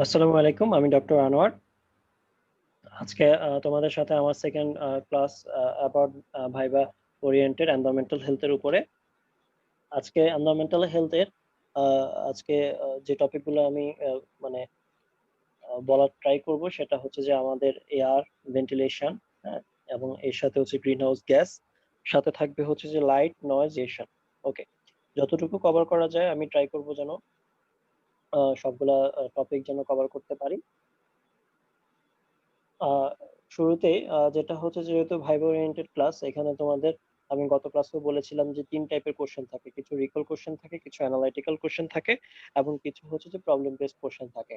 আসসালামু আলাইকুম, আমি ডক্টর আনোয়ার। আজকে তোমাদের সাথে আমার second class about viva oriented environmental হেলথের উপরে। আজকে এনভায়রনমেন্টাল হেলথের আজকে যে টপিকগুলো আমি মানে বলার ট্রাই করব সেটা হচ্ছে যে আমাদের এয়ার ভেন্টিলেশন, হ্যাঁ, এবং এর সাথে হচ্ছে গ্রিন হাউস গ্যাস, সাথে থাকবে হচ্ছে যে লাইট নয়েজ এশন। ওকে, যতটুকু কভার করা যায় আমি ট্রাই করব যেন সবগুলা টপিক যেন কভার করতে পারি। আহ শুরুতে যেটা হচ্ছে, যেহেতু ভাইবা ওরিয়েন্টেড ক্লাস, এখানে তোমাদের আমি গত ক্লাসেও বলেছিলাম যে তিন টাইপের কোশ্চেন থাকে, কিছু রিকল কোশ্চেন থাকে, কিছু অ্যানালাইটিক্যাল কোশ্চেন থাকে, এবং কিছু হচ্ছে যে প্রবলেম বেসড কোশ্চেন থাকে।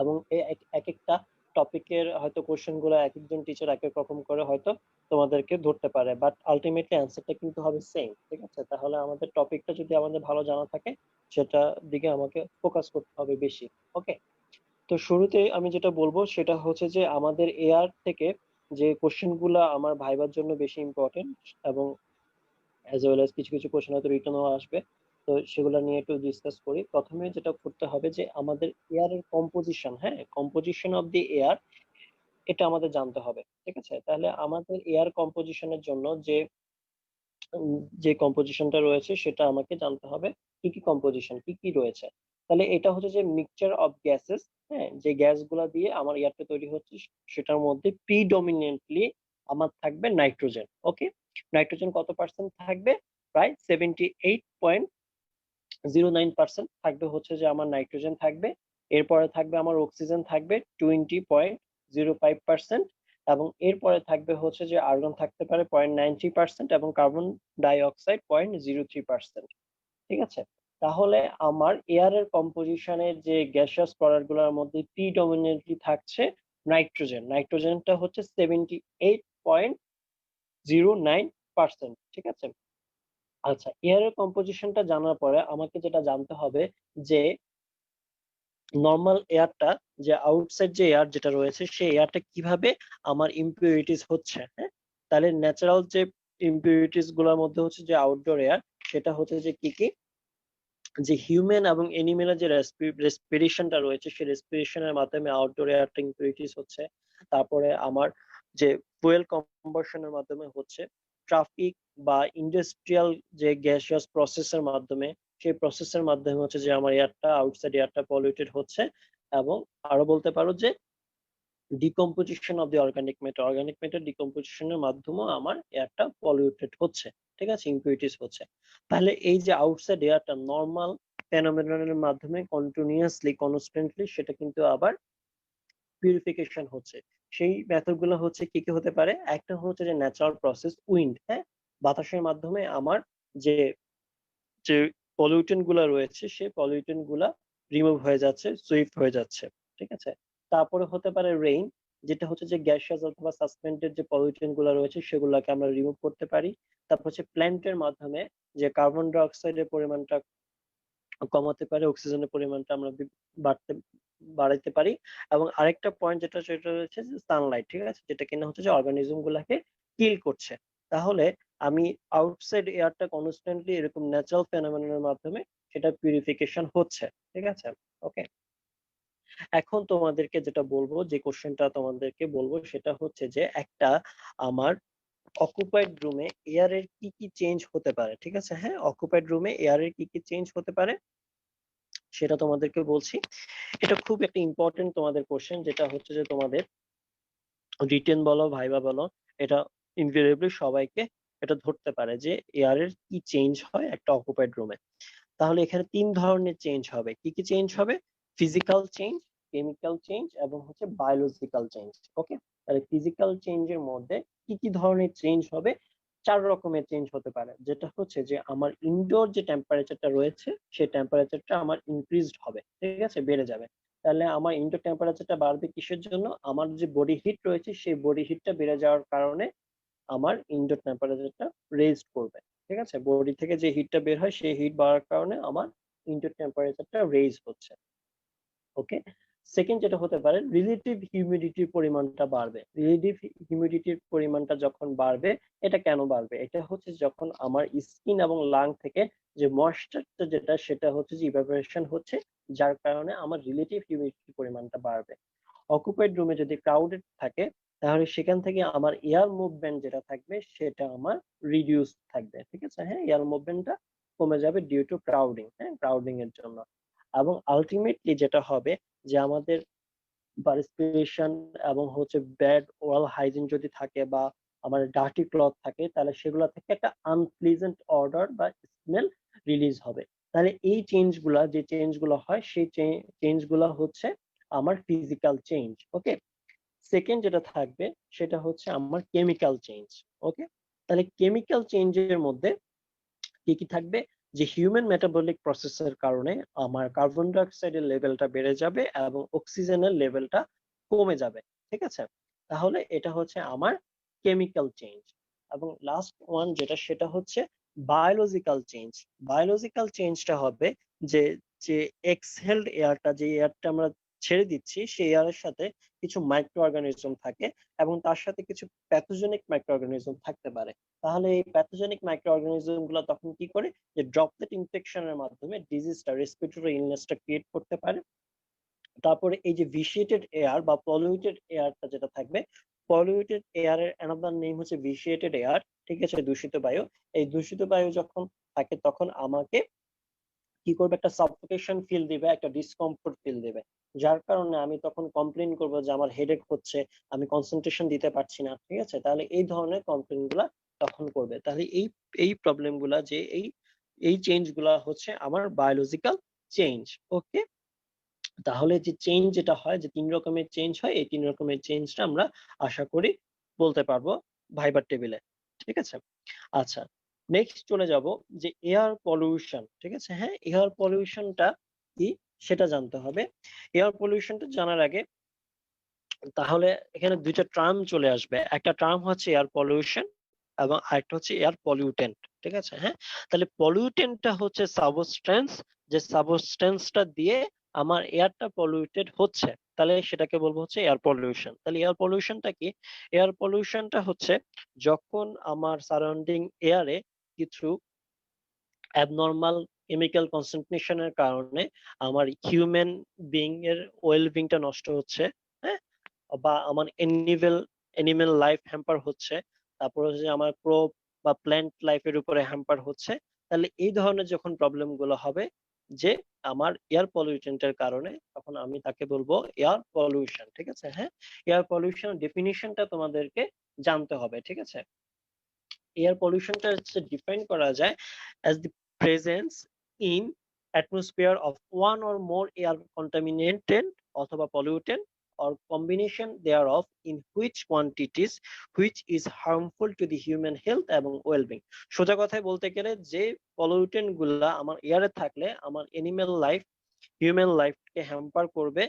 এবং এই এক একটা টপিকের হয়তো কোশ্চেন গুলো এক একজন টিচার এক এক রকম করে হয়তো তোমাদেরকে ধরতে পারে, বাট আলটিমেটলি অ্যান্সারটা কিন্তু হবে সেম। ঠিক আছে, তাহলে আমাদের টপিকটা যদি আমাদের ভালো জানা থাকে, সেটা দিকে আমাকে ফোকাস করতে হবে বেশি। ওকে, তো শুরুতে আমি যেটা বলবো সেটা হচ্ছে যে আমাদের এআর থেকে যে কোশ্চেন গুলা আমার ভাইবার জন্য বেশি ইম্পর্টেন্ট, এবং অ্যাজ ওয়েল অ্যাজ কিছু কিছু কোশ্চেন হয়তো রিটার্নও আসবে, তো সেগুলো নিয়ে একটু ডিসকাস করি। প্রথমে যেটা করতে হবে যে আমাদের এয়ার এর কম্পোজিশন, হ্যাঁ, কম্পোজিশন অফ দি এয়ার, এটা আমাদের জানতে হবে। ঠিক আছে, তাহলে আমাদের এয়ার কম্পোজিশনের জন্য যে যে কম্পোজিশনটা রয়েছে সেটা আমাকে জানতে হবে, কি কি কম্পোজিশন কি কি রয়েছে। তাহলে এটা হচ্ছে যে মিক্সচার অফ গ্যাসেস, হ্যাঁ, যে গ্যাস গুলা দিয়ে আমার এয়ারটা তৈরি হচ্ছে, সেটার মধ্যে প্রিডমিনেন্টলি আমার থাকবে নাইট্রোজেন। ওকে, নাইট্রোজেন কত পার্সেন্ট থাকবে? প্রায় 78.09% থাকবে হচ্ছে যে আমার নাইট্রোজেন থাকবে। এরপরে থাকবে আমার অক্সিজেন থাকবে 20.05%, এবং এরপরে থাকবে হচ্ছে যে আর্গন থাকতে পারে 0.93%, এবং কার্বন ডাই অক্সাইড 0.03%। ঠিক আছে, তাহলে আমার এয়ারের কম্পোজিশনের যে গ্যাসিয়াস প্রোডাক্ট গুলোর মধ্যে প্রিডমিনেন্টলি থাকছে নাইট্রোজেন। নাইট্রোজেনটা হচ্ছে 78.09%। ঠিক আছে, আচ্ছা, এয়ারের কম্পোজিশনটা জানার পরে আমাকে যেটা জানতে হবে যে নর্মাল এয়ারটা, যে আউটসাইড যে এয়ার যেটা রয়েছে, সেই এয়ারটা কিভাবে আমার ইম্পিউরিটিস হচ্ছে। হ্যাঁ, তাহলে ন্যাচারাল যে ইম্পিউরিটিস গুলোর মধ্যে হচ্ছে যে আউটডোর এয়ার, সেটা হচ্ছে যে কি কি, যে হিউম্যান এবং এনিমেলের যে রেসপিরেশনটা রয়েছে, সেই রেসপিরেশনের মাধ্যমে আউটডোর এয়ারটা ইম্পিউরিটিস হচ্ছে। তারপরে আমার যে ফুয়েল কম্বাসনের মাধ্যমে হচ্ছে, ট্রাফিক বা ইন্ডাস্ট্রিয়াল যে গ্যাসিয়াস প্রসেসের মাধ্যমে, সেই প্রসেসের মাধ্যমে হচ্ছে যে আমার এয়ারটা, আউটসাইড এয়ারটা পলিউটেড হচ্ছে। এবং আরো বলতে পারো যে decomposition of the organic matter ডিকম্পোজিশনের মাধ্যমেও আমার এয়ারটা পলিউটেড হচ্ছে। ঠিক আছে, ইম্পিউরিটিস হচ্ছে। তাহলে এই যে আউটসাইড এয়ারটা নর্মাল ফেনোমেননের মাধ্যমে কন্টিনিউয়াসলি কনস্ট্যান্টলি সেটা কিন্তু আবার পিউরিফিকেশন হচ্ছে। সেই মেথড গুলো হচ্ছে কি কি হতে পারে? একটা হচ্ছে যে ন্যাচারাল প্রসেস, উইন্ড, হ্যাঁ, বাতাসের মাধ্যমে আমার যে যে পলিউটেন্ট গুলা রয়েছে, সেই পলিউটেন্ট গুলা রিমুভ হয়ে যাচ্ছে, সুইফট হয়ে যাচ্ছে। ঠিক আছে, তারপরে হতে পারে রেইন, যেটা হচ্ছে যে গ্যাসিয়াস অথবা সাসপেন্ডেড যে পলিউটেন্ট গুলা রয়েছে সেগুলোকে আমরা রিমুভ করতে পারি। তারপর হচ্ছে প্ল্যান্টের মাধ্যমে যে কার্বন ডাই অক্সাইডের পরিমাণটা কমাতে পারি, অক্সিজেনের পরিমাণটা আমরা বাড়তে বাড়াইতে পারি। এবং আরেকটা পয়েন্ট যেটা, সেটা হচ্ছে যে সানলাইট। ঠিক আছে, যেটা কিনা হচ্ছে যে অর্গানিজম গুলাকে কিল করছে। তাহলে আমি আউটসাইড এয়ারটা কনস্ট্যান্টলি এরকম ন্যাচারাল ফেনোমেননের মাধ্যমে সেটা পিউরিফিকেশন হচ্ছে। ঠিক আছে, ওকে। এখন তোমাদেরকে যেটা বলবো, যে কোশ্চেনটা তোমাদেরকে বলবো সেটা হচ্ছে যে একটা আমার অকুপাইড রুমে এয়ারের কি কি চেঞ্জ হতে পারে। ঠিক আছে, হ্যাঁ, অকুপাইড রুমে এয়ারের কি কি চেঞ্জ হতে পারে সেটা তোমাদেরকে বলছি। এটা খুব একটা ইম্পর্টেন্ট তোমাদের কোশ্চেন, যেটা হচ্ছে যে তোমাদের রিটেন বলো, ভাইবা বলো, এটা ইনভেরিয়েবলি সবাইকে এটা ধরতে পারে যে এয়ারের কি চেঞ্জ হয় একটা অকুপাইড রুমে। তাহলে এখানে তিন ধরনের চেঞ্জ হবে। কি কি চেঞ্জ হবে? ফিজিক্যাল চেঞ্জ, কেমিক্যাল চেঞ্জ, এবং হচ্ছে বায়োলজিক্যাল চেঞ্জ। ওকে, তাহলে ফিজিক্যাল চেঞ্জের মধ্যে কি কি ধরনের চেঞ্জ হবে? চার রকমের চেঞ্জ হতে পারে। যেটা হচ্ছে যে আমার ইনডোর যে টেম্পারেচারটা রয়েছে, সেই টেম্পারেচারটা আমার ইনক্রিজড হবে। ঠিক আছে, বেড়ে যাবে। তাহলে আমার ইনডোর টেম্পারেচারটা বাড়বে কিসের জন্য? আমার যে বডি হিট রয়েছে, সেই বডি হিটটা বেড়ে যাওয়ার কারণে আমার ইনডোর টেম্পারেচারটা রেজ করবে। ঠিক আছে, বডি থেকে যে হিটটা বের হয়, সেই হিট বাড়ার কারণে আমার ইনডোর টেম্পারেচারটা রেজ হচ্ছে। ওকে, সেকেন্ড যেটা হতে পারে রিলেটিভ হিউমিডিটির পরিমাণটা বাড়বে। রিলেটিভ হিউমিডিটির পরিমাণটা যখন বাড়বে, এটা কেন বাড়বে? এটা হচ্ছে যখন আমার স্কিন এবং লাং থেকে যে ময়েশ্চারটা যেটা সেটা হচ্ছে যে ইভাপোরেশন হচ্ছে, যার কারণে আমার রিলেটিভ হিউমিডিটির পরিমাণটা বাড়বে। অকুপাইড রুমে যদি ক্রাউডেড থাকে, তাহলে সেখান থেকে আমার এয়ার মুভমেন্ট যেটা থাকবে সেটা আমার রিডিউস থাকবে, ঠিক আছে? হ্যাঁ, এয়ার মুভমেন্টটা কমে যাবে ডিউ টু ক্রাউডিং, হ্যাঁ, ক্রাউডিং এর জন্য। এবং আলটিমেটলি যেটা হবে যে আমাদের পারস্পিরেশন এবং হচ্ছে ব্যাড ওরাল হাইজিন যদি থাকে বা আমার ডার্টি ক্লথ থাকে, তাহলে সেগুলো থেকে একটা আনপ্লিজেন্ট অর্ডার বা স্মেল রিলিজ হবে। তাহলে এই যে চেঞ্জ গুলো হয় সেই চেঞ্জ গুলো হচ্ছে আমার ফিজিক্যাল চেঞ্জ। ওকে, সেকেন্ড যেটা থাকবে সেটা হচ্ছে আমার কেমিক্যাল চেঞ্জ। ওকে, তাহলে কেমিক্যাল চেঞ্জের মধ্যে কি কি থাকবে? যে হিউম্যান মেটাবলিক প্রসেসের কারণে আমার কার্বন ডাই অক্সাইডের লেভেলটা বেড়ে যাবে এবং অক্সিজেনের লেভেলটা কমে যাবে, ঠিক আছে? তাহলে এটা হচ্ছে আমার কেমিক্যাল চেঞ্জ। এবং লাস্ট ওয়ান যেটা সেটা হচ্ছে বায়োলজিক্যাল চেঞ্জ। বায়োলজিক্যাল চেঞ্জটা হবে যে যে এক্সহেলড এয়ারটা, যে এয়ারটা আমরা ছেড়ে দিচ্ছি, সেই এয়ারের সাথে কিছু মাইক্রো অর্গানিজম থাকে এবং তার সাথে কিছু প্যাথোজেনিক মাইক্রো অর্গানিজম থাকতে পারে। তাহলে এই প্যাথোজেনিক মাইক্রো অর্গানিজম গুলো তখন কি করে, যে ড্রপলেট ইনফেকশনের মাধ্যমে ডিজিজটা, রেসপিরেটরি ইলনেসটা ক্রিয়েট করতে পারে। তারপরে এই যে ভিসিয়েটেড এয়ার বা পলিউটেড এয়ারটা যেটা থাকবে, পলিউটেড এয়ারের অ্যানাদার নেম হচ্ছে ভিসিয়েটেড এয়ার, ঠিক আছে? দূষিত বায়ু। এই দূষিত বায়ু যখন থাকে তখন আমাকে কি করবে, একটা সাফোকেশন ফিল দিবে, একটা ডিসকমফোর্ট ফিল দিবে, যার কারণে আমি তখন কমপ্লেইন করবো যে আমার হেডেক হচ্ছে, আমি কনসেন্ট্রেশন দিতে পারছি না, ঠিক আছে? তাহলে এই ধরনের কমপ্লেইন গুলা তখন করবে। তাহলে এই এই প্রবলেম গুলা, যে এই চেঞ্জ গুলা হচ্ছে আমার বায়োলজিক্যাল চেঞ্জ। ওকে, তাহলে যে চেঞ্জ যেটা হয়, যে 3 রকমের চেঞ্জ হয়, এই 3 রকমের চেঞ্জটা আমরা আশা করি বলতে পারবো ভাইবার টেবিলে, ঠিক আছে? আচ্ছা, নেক্সট চলে যাব যে এয়ার পলিউশন, ঠিক আছে? হ্যাঁ, এয়ার পলিউশনটা কি সেটা জানতে হবে। এয়ার পলিউশনটা জানার আগে তাহলে এখানে ২ টা টার্ম চলে আসবে। একটা টার্ম হচ্ছে এয়ার পলিউশন এবং আরেকটা হচ্ছে এয়ার পলিউটেন্ট, ঠিক আছে? হ্যাঁ, তাহলে পলিউটেন্টটা হচ্ছে সাবস্টেন্স, যে সাবস্টেন্সটা দিয়ে আমার এয়ারটা পলিউটেড হচ্ছে, তাহলে সেটাকে বলবো হচ্ছে এয়ার পলিউশন। তাহলে এয়ার পলিউশনটা কি? এয়ার পলিউশনটা হচ্ছে যখন আমার সারাউন্ডিং এয়ারে কিছু অ্যাবনরমাল কেমিক্যাল কনসেন্ট্রেশন এর কারণে আমার হিউম্যান বিং এর ওয়েল বিংটা নষ্ট হচ্ছে, হ্যাঁ? বা আমার এনিমেল লাইফ হ্যাম্পার হচ্ছে, তারপর হচ্ছে আমার ক্রপ বা প্ল্যান্ট লাইফের উপরে হ্যাম্পার হচ্ছে। তাহলে এই ধরনের যখন প্রবলেম গুলো হবে যে আমার এয়ার পলিউটেন্টের কারণে, তখন আমি তাকে বলবো এয়ার পলিউশন, ঠিক আছে? হ্যাঁ, এয়ার পলিউশন ডেফিনিশনটা তোমাদেরকে জানতে হবে, ঠিক আছে? এয়ার পলিউশনটা হচ্ছে ডিফাইন করা যায় as the presence in atmosphere of one or more air contaminated অথবা pollutant or combination thereof in which quantities which is harmful to the human health এবং well-being। সোজা কথায় বলতে গেলে যে পলিউটেন্ট গুলা আমার এয়ারে থাকলে আমার এনিম্যাল লাইফ, হিউম্যান লাইফকে হ্যাম্পার করবে,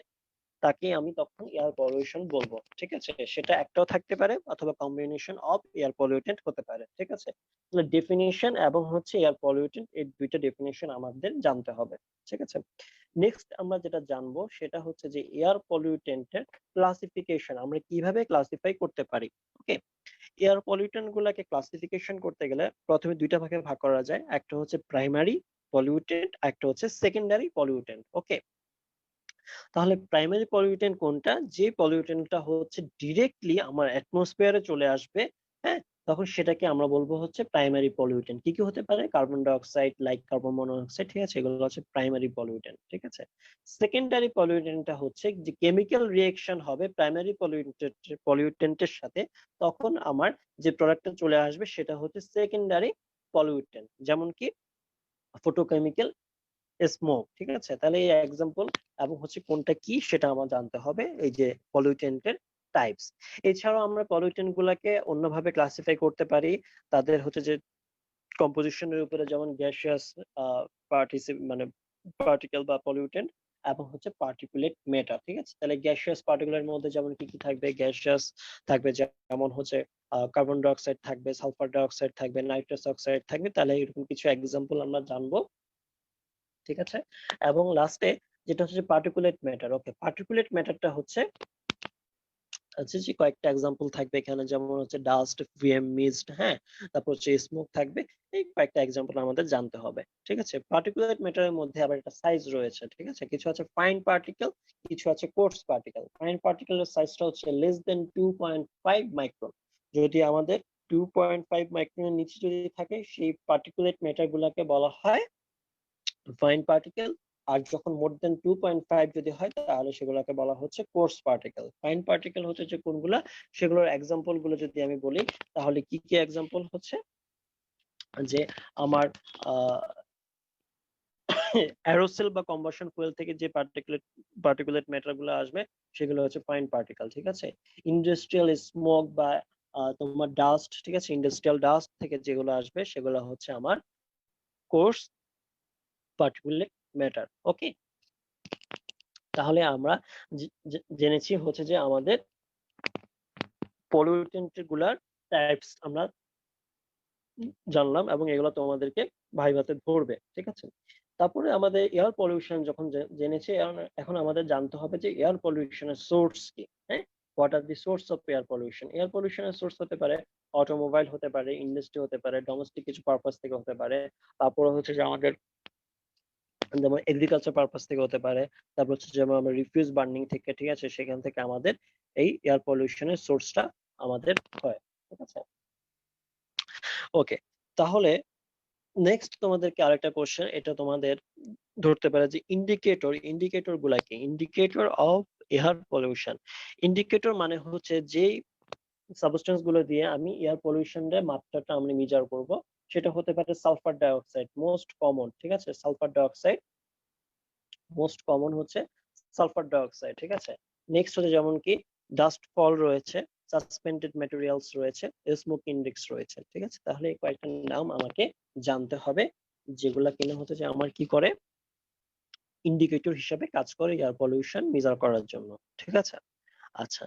তাকে আমি তখন এয়ার পলিউশন বলবো, ঠিক আছে? সেটা একটাও থাকতে পারে অথবা কম্বিনেশন অফ এয়ার পলিউটেন্ট হতে পারে, ঠিক আছে? তাহলে ডেফিনিশন এবং হচ্ছে এয়ার পলিউটেন্ট, এই দুইটা ডেফিনিশন আমাদের জানতে হবে, ঠিক আছে? নেক্সট আমরা যেটা জানবো সেটা হচ্ছে যে এয়ার পলিউটেন্টের ক্লাসিফিকেশন, আমরা কিভাবে ক্লাসিফাই করতে পারি। ওকে, এয়ার পলিউটেন্ট গুলাকে ক্লাসিফিকেশন করতে গেলে প্রথমে দুইটা ভাগে ভাগ করা যায়, একটা হচ্ছে প্রাইমারি পলিউটেন্ট, একটা হচ্ছে সেকেন্ডারি পলিউটেন্ট। ওকে, তাহলে প্রাইমারি পলিউটেন্ট কোনটা? যে পলিউটেন্টটা হচ্ছে ডিরেক্টলি আমার অ্যাটমসফিয়ারে চলে আসবে, হ্যাঁ, তখন সেটাকে আমরা বলবো হচ্ছে প্রাইমারি পলিউটেন্ট। কি কি হতে পারে? Carbon die oxide, like carbon monoxide, ঠিক আছে? এগুলো হচ্ছে প্রাইমারি পলিউটেন্ট, ঠিক আছে? সেকেন্ডারি পলিউটেন্টটা হচ্ছে যে কেমিক্যাল রিঅ্যাকশন হবে প্রাইমারি পলিউটেন্টের সাথে, তখন আমার যে প্রোডাক্টটা চলে আসবে সেটা হচ্ছে সেকেন্ডারি পলিউটেন্ট। যেমন কি ফটোকেমিক্যাল স্মোক, ঠিক আছে? তাহলে এই এক্সাম্পল এবং হচ্ছে কোনটা কি সেটা আমার জানতে হবে, এই যে পলিউটেন্টের টাইপস। এছাড়াও আমরা পলিউটেন্ট গুলাকে অন্যভাবে ক্লাসিফাই করতে পারি, তাদের হচ্ছে যে কম্পোজিশনের উপরে, যেমন গ্যাসিয়াস মানে পার্টিকেল বা পলিউটেন্ট এবং হচ্ছে পার্টিকুলেট ম্যাটার, ঠিক আছে? তাহলে গ্যাসিয়াস পার্টিকুলার মধ্যে যেমন কি কি থাকবে? গ্যাসিয়াস থাকবে যেমন হচ্ছে কার্বন ডাই অক্সাইড থাকবে, সালফার ডাই অক্সাইড থাকবে, নাইট্রাস অক্সাইড থাকবে। তাহলে এরকম কিছু এক্সাম্পল আমরা জানবো, ঠিক আছে? এবং লাস্টে যেটা হচ্ছে পার্টিকুলেট ম্যাটার। ওকে, পার্টিকুলেট ম্যাটারটা হচ্ছে যে কয়েকটা এক্সাম্পল থাকবে এখানে, যেমন হচ্ছে ডাস্ট, ভিএম, মিস্ট, হ্যাঁ, তারপর হচ্ছে স্মোক থাকবে। এই কয়েকটা এক্সাম্পল আমাদের জানতে হবে, ঠিক আছে। পার্টিকুলেট ম্যাটারের মধ্যে আবার একটা সাইজ রয়েছে, ঠিক আছে। কিছু আছে ফাইন পার্টিকেল, কিছু আছে কোর্স পার্টিকেল। ফাইন পার্টিকেলের সাইজটা হচ্ছে লেস দেন 2.5 মাইক্রন। যদি আমাদের 2.5 মাইক্রনের নিচে যদি থাকে, সেই পার্টিকুলেট ম্যাটার গুলাকে বলা হয় ফাইন পার্টিকেল। আর যখন মোর দেন 2.5 যদি হয়, তাহলে সেগুলোকে বলা হচ্ছে কোর্স পার্টিকেল। ফাইন পার্টিকেল হচ্ছে যে কোনগুলা, সেগুলোর এক্সাম্পল গুলো যদি আমি বলি, তাহলে কি কি এক্সাম্পল হচ্ছে যে আমার অ্যারোসেল বা কম্বাসন ফুয়েল থেকে যে পার্টিকুলেট ম্যাটার গুলো আসবে, সেগুলো হচ্ছে ফাইন পার্টিকেল, ঠিক আছে। ইন্ডাস্ট্রিয়াল স্মোক বা তোমার ডাস্ট, ঠিক আছে, ইন্ডাস্ট্রিয়াল ডাস্ট থেকে যেগুলো আসবে, সেগুলো হচ্ছে আমার কোর্স পার্টিকুলেট ম্যাটার। ওকে, তাহলে আমরা জেনেছি হচ্ছে যে আমাদের পলিউটেন্ট গুলার টাইপস আমরা জানলাম, এবং এগুলো তোমাদেরকে ভাইভাতে ধরবে, ঠিক আছে। তারপরে আমাদের এয়ার পলিউশন যখন জেনেছি, এখন আমাদের জানতে হবে যে এয়ার পলিউশনের সোর্স কি। হ্যাঁ, what are the source of air pollution. Air পলিউশনের সোর্স হতে পারে অটোমোবাইল, হতে পারে ইন্ডাস্ট্রি, হতে পারে ডোমেস্টিক কিছু পারপাস থেকে হতে পারে, তারপরে হচ্ছে যে আমাদের যেমন এগ্রিকালচার পারপাস থেকে হতে পারে, তারপর হচ্ছে যেমন আমরা রিফিউজ বার্নিং থেকে, ঠিক আছে, সেখান থেকে আমাদের এই এয়ার পলিউশনের সোর্সটা আমাদের হয়, ঠিক আছে। ওকে, তাহলে নেক্সট তোমাদেরকে আরেকটা কোশ্চেন, এটা তোমাদের ধরতে পারে যে ইন্ডিকেটর গুলা কি। Indicator of air pollution. Indicator মানে হচ্ছে যে সাবস্টেন্স গুলো দিয়ে আমি এয়ার পলিউশনের মাত্রাটা আমি মেজার করব। সেটা হতে পারে সালফার ডাইঅক্সাইড, মোস্ট কমন, ঠিক আছে। সালফার ডাইঅক্সাইড মোস্ট কমন হচ্ছে সালফার ডাইঅক্সাইড, ঠিক আছে। নেক্সট হচ্ছে যেমন কি ডাস্ট ফল রয়েছে, সাসপেন্ডেড ম্যাটেরিয়ালস রয়েছে, স্মোক ইন্ডেক্স রয়েছে, ঠিক আছে। তাহলে এই কয়েকটা নাম আমাকে জানতে হবে, যেগুলা কিনা হচ্ছে যে আমার কি করে, ইন্ডিকেটর হিসেবে কাজ করে এয়ার পলিউশন মেজার করার জন্য, ঠিক আছে। আচ্ছা,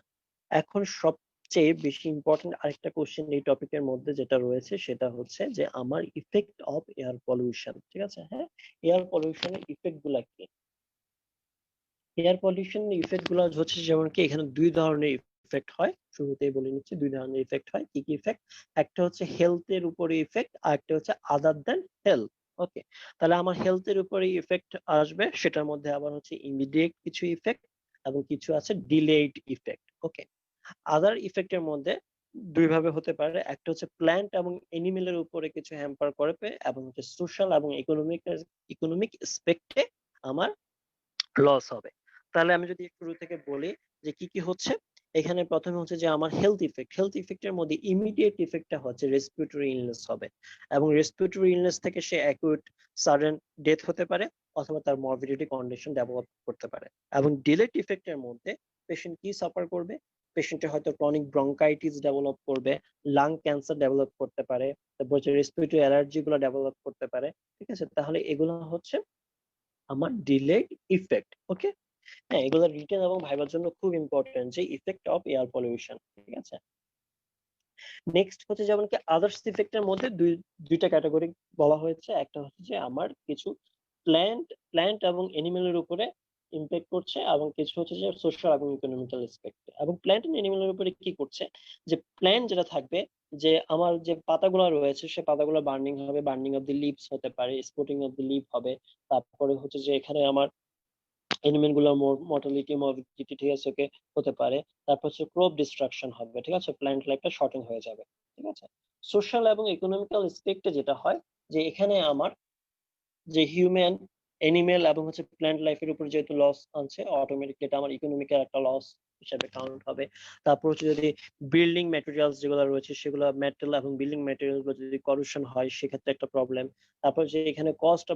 এখন সবচেয়ে বেশি ইম্পর্টেন্ট আরেকটা কোশ্চেন এই টপিকের মধ্যে যেটা রয়েছে, সেটা হচ্ছে যে আমার ইফেক্ট অফ এয়ার পলিউশন, ঠিক আছে। হ্যাঁ, এয়ার পলিউশনের ইফেক্ট গুলা কি। এয়ার পলিউশন ইফেক্ট গুলো হচ্ছে যেমন কি এখানে দুই ধরনের ইফেক্ট হয়, শুরুতেই বলে নিচ্ছি দুই ধরনের ইফেক্ট হয়। কি কি ইফেক্ট? একটা হচ্ছে হেলথের উপরে ইফেক্ট, আর একটা হচ্ছে আদার দেন হেলথ। ওকে, তাহলে আমার হেলথের উপরে ইফেক্ট আসবে, সেটার মধ্যে আবার হচ্ছে ইমিডিয়েট কিছু ইফেক্ট এবং কিছু আছে ডিলেড ইফেক্ট। ওকে, আদার ইফেক্টের মধ্যে দুই ভাবে হতে পারে, একটা হচ্ছে প্ল্যান্ট এবং এনিমেলের উপরে কিছু হ্যাম্পার করবে, এবং হচ্ছে সোশ্যাল এবং ইকোনমিক এসপেক্টে আমার লস হবে। তাহলে আমি যদি শুরু থেকে বলি যে কি কি হচ্ছে, এখানে প্রথমে হচ্ছে যে আমার হেলথ ইফেক্টের মধ্যে ইমিডিয়েট ইফেক্টটা হচ্ছে রেসপিরেটরি ইলনেস হবে, এবং রেসপিরেটরি ইলনেস থেকে সে অ্যাকুইট সাডেন ডেথ হতে পারে, অথবা তার মরবিডিটি কন্ডিশন ডেভেলপ করতে পারে। এবং ডিলেট ইফেক্টের মধ্যে পেশেন্ট কি সাফার করবে, পেশেন্টের হয়তো ক্রনিক ব্রঙ্কাইটিস ডেভেলপ করবে, লাং ক্যান্সার ডেভেলপ করতে পারে, তারপর হচ্ছে রেসপিরেটরি অ্যালার্জি গুলো ডেভেলপ করতে পারে, ঠিক আছে। তাহলে এগুলো হচ্ছে আমার ডিলেড ইফেক্ট। ওকে, হ্যাঁ, এগুলো রিটেন এবং ভাইবার জন্য খুব ইম্পর্টেন্ট, যে ইফেক্ট অফ এয়ার পলিউশন, ঠিক আছে। নেক্সট হচ্ছে যেমন কি আদার্স ইফেক্টের মধ্যে দুইটা ক্যাটাগরি বলা হয়েছে। একটা হচ্ছে যে আমার কিছু প্ল্যান্ট এবং এনিমেলের উপরে ইম্প্যাক্ট করছে, এবং কিছু হচ্ছে যে সোশ্যাল এবং ইকোনমিক্যাল এসপেক্ট। এবং প্ল্যান্ট এন্ড এনিমেলের উপরে কি করছে, যে প্ল্যান্ট যেটা থাকবে, যে আমার যে পাতাগুলো রয়েছে, সে পাতাগুলো বার্নিং হবে, বার্নিং অফ দি লিভস হতে পারে, স্পোর্টিং অফ দি লিভ হবে। তারপরে হচ্ছে যে এখানে আমার এনিমেল গুলোর মর্টালিটি, মরবিডিটি, ঠিক আছে, ওকে, হতে পারে। তারপর হচ্ছে ক্রপ ডিস্ট্রাকশন হবে, ঠিক আছে, প্ল্যান্ট লাইফটা শর্টেন হয়ে যাবে, ঠিক আছে। সোশ্যাল এবং ইকোনমিক্যাল এসপেক্টে যেটা হয়, যে এখানে আমার যে হিউম্যান, এনিমেল এবং হচ্ছে প্ল্যান্ট লাইফের উপর যেহেতু লস আনছে, অটোমেটিকলি এটা আমার ইকোনমিক্যাল একটা লস হিসেবে কাউন্ট হবে। তারপর হচ্ছে যদি বিল্ডিং ম্যাটেরিয়ালস যেগুলো রয়েছে, সেগুলো মেটাল এবং বিল্ডিং ম্যাটেরিয়াল গুলো যদি করুশন হয়, সেক্ষেত্রে একটা প্রবলেম। তারপর যে এখানে কস্ট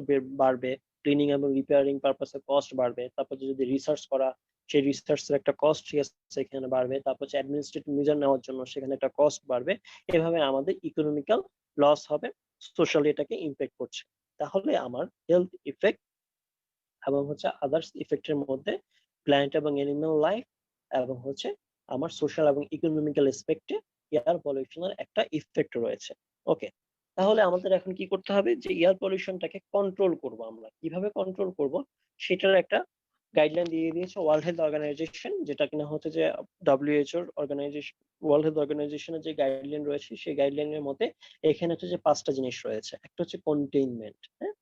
বাড়বে, ক্লিনিং এবং রিপেয়ারিং পারপাসে কস্ট বাড়বে। তারপর যদি রিসার্চ করা, সেই রিসার্চের একটা কস্ট সেখানে বাড়বে। তারপর হচ্ছে অ্যাডমিনিস্ট্রেটিভ মেজার নেওয়ার জন্য সেখানে একটা কস্ট বাড়বে। এভাবে আমাদের ইকোনমিক্যাল লস হবে, সোশ্যালি এটাকে ইম্প্যাক্ট করছে। তাহলে আমার হেলথ ইফেক্ট এবং হচ্ছে আদার্স ইফেক্টের মধ্যে প্ল্যান্ট এবং অ্যানিমাল লাইফ, এবং হচ্ছে আমার সোশ্যাল এবং ইকোনমিক্যাল এসপেক্টে এয়ার পলিউশনের একটা ইফেক্ট রয়েছে। ওকে, তাহলে আমাদের এখন কি করতে হবে, যে এয়ার পলিউশনটাকে কন্ট্রোল করব। আমরা কিভাবে কন্ট্রোল করব, সেটার একটা গাইডলাইন দিয়ে দিয়েছে ওয়ার্ল্ড হেলথ অর্গানাইজেশন, যেটা কিনা হচ্ছে যে WHO অর্গানাইজেশন, ওয়ার্ল্ড হেলথ অর্গানাইজেশনের যে গাইডলাইন রয়েছে সেই গাইডলাইনের মধ্যে এখানে হচ্ছে যে 5টা জিনিস রয়েছে। একটা হচ্ছে কন্টেইনমেন্ট, হ্যাঁ,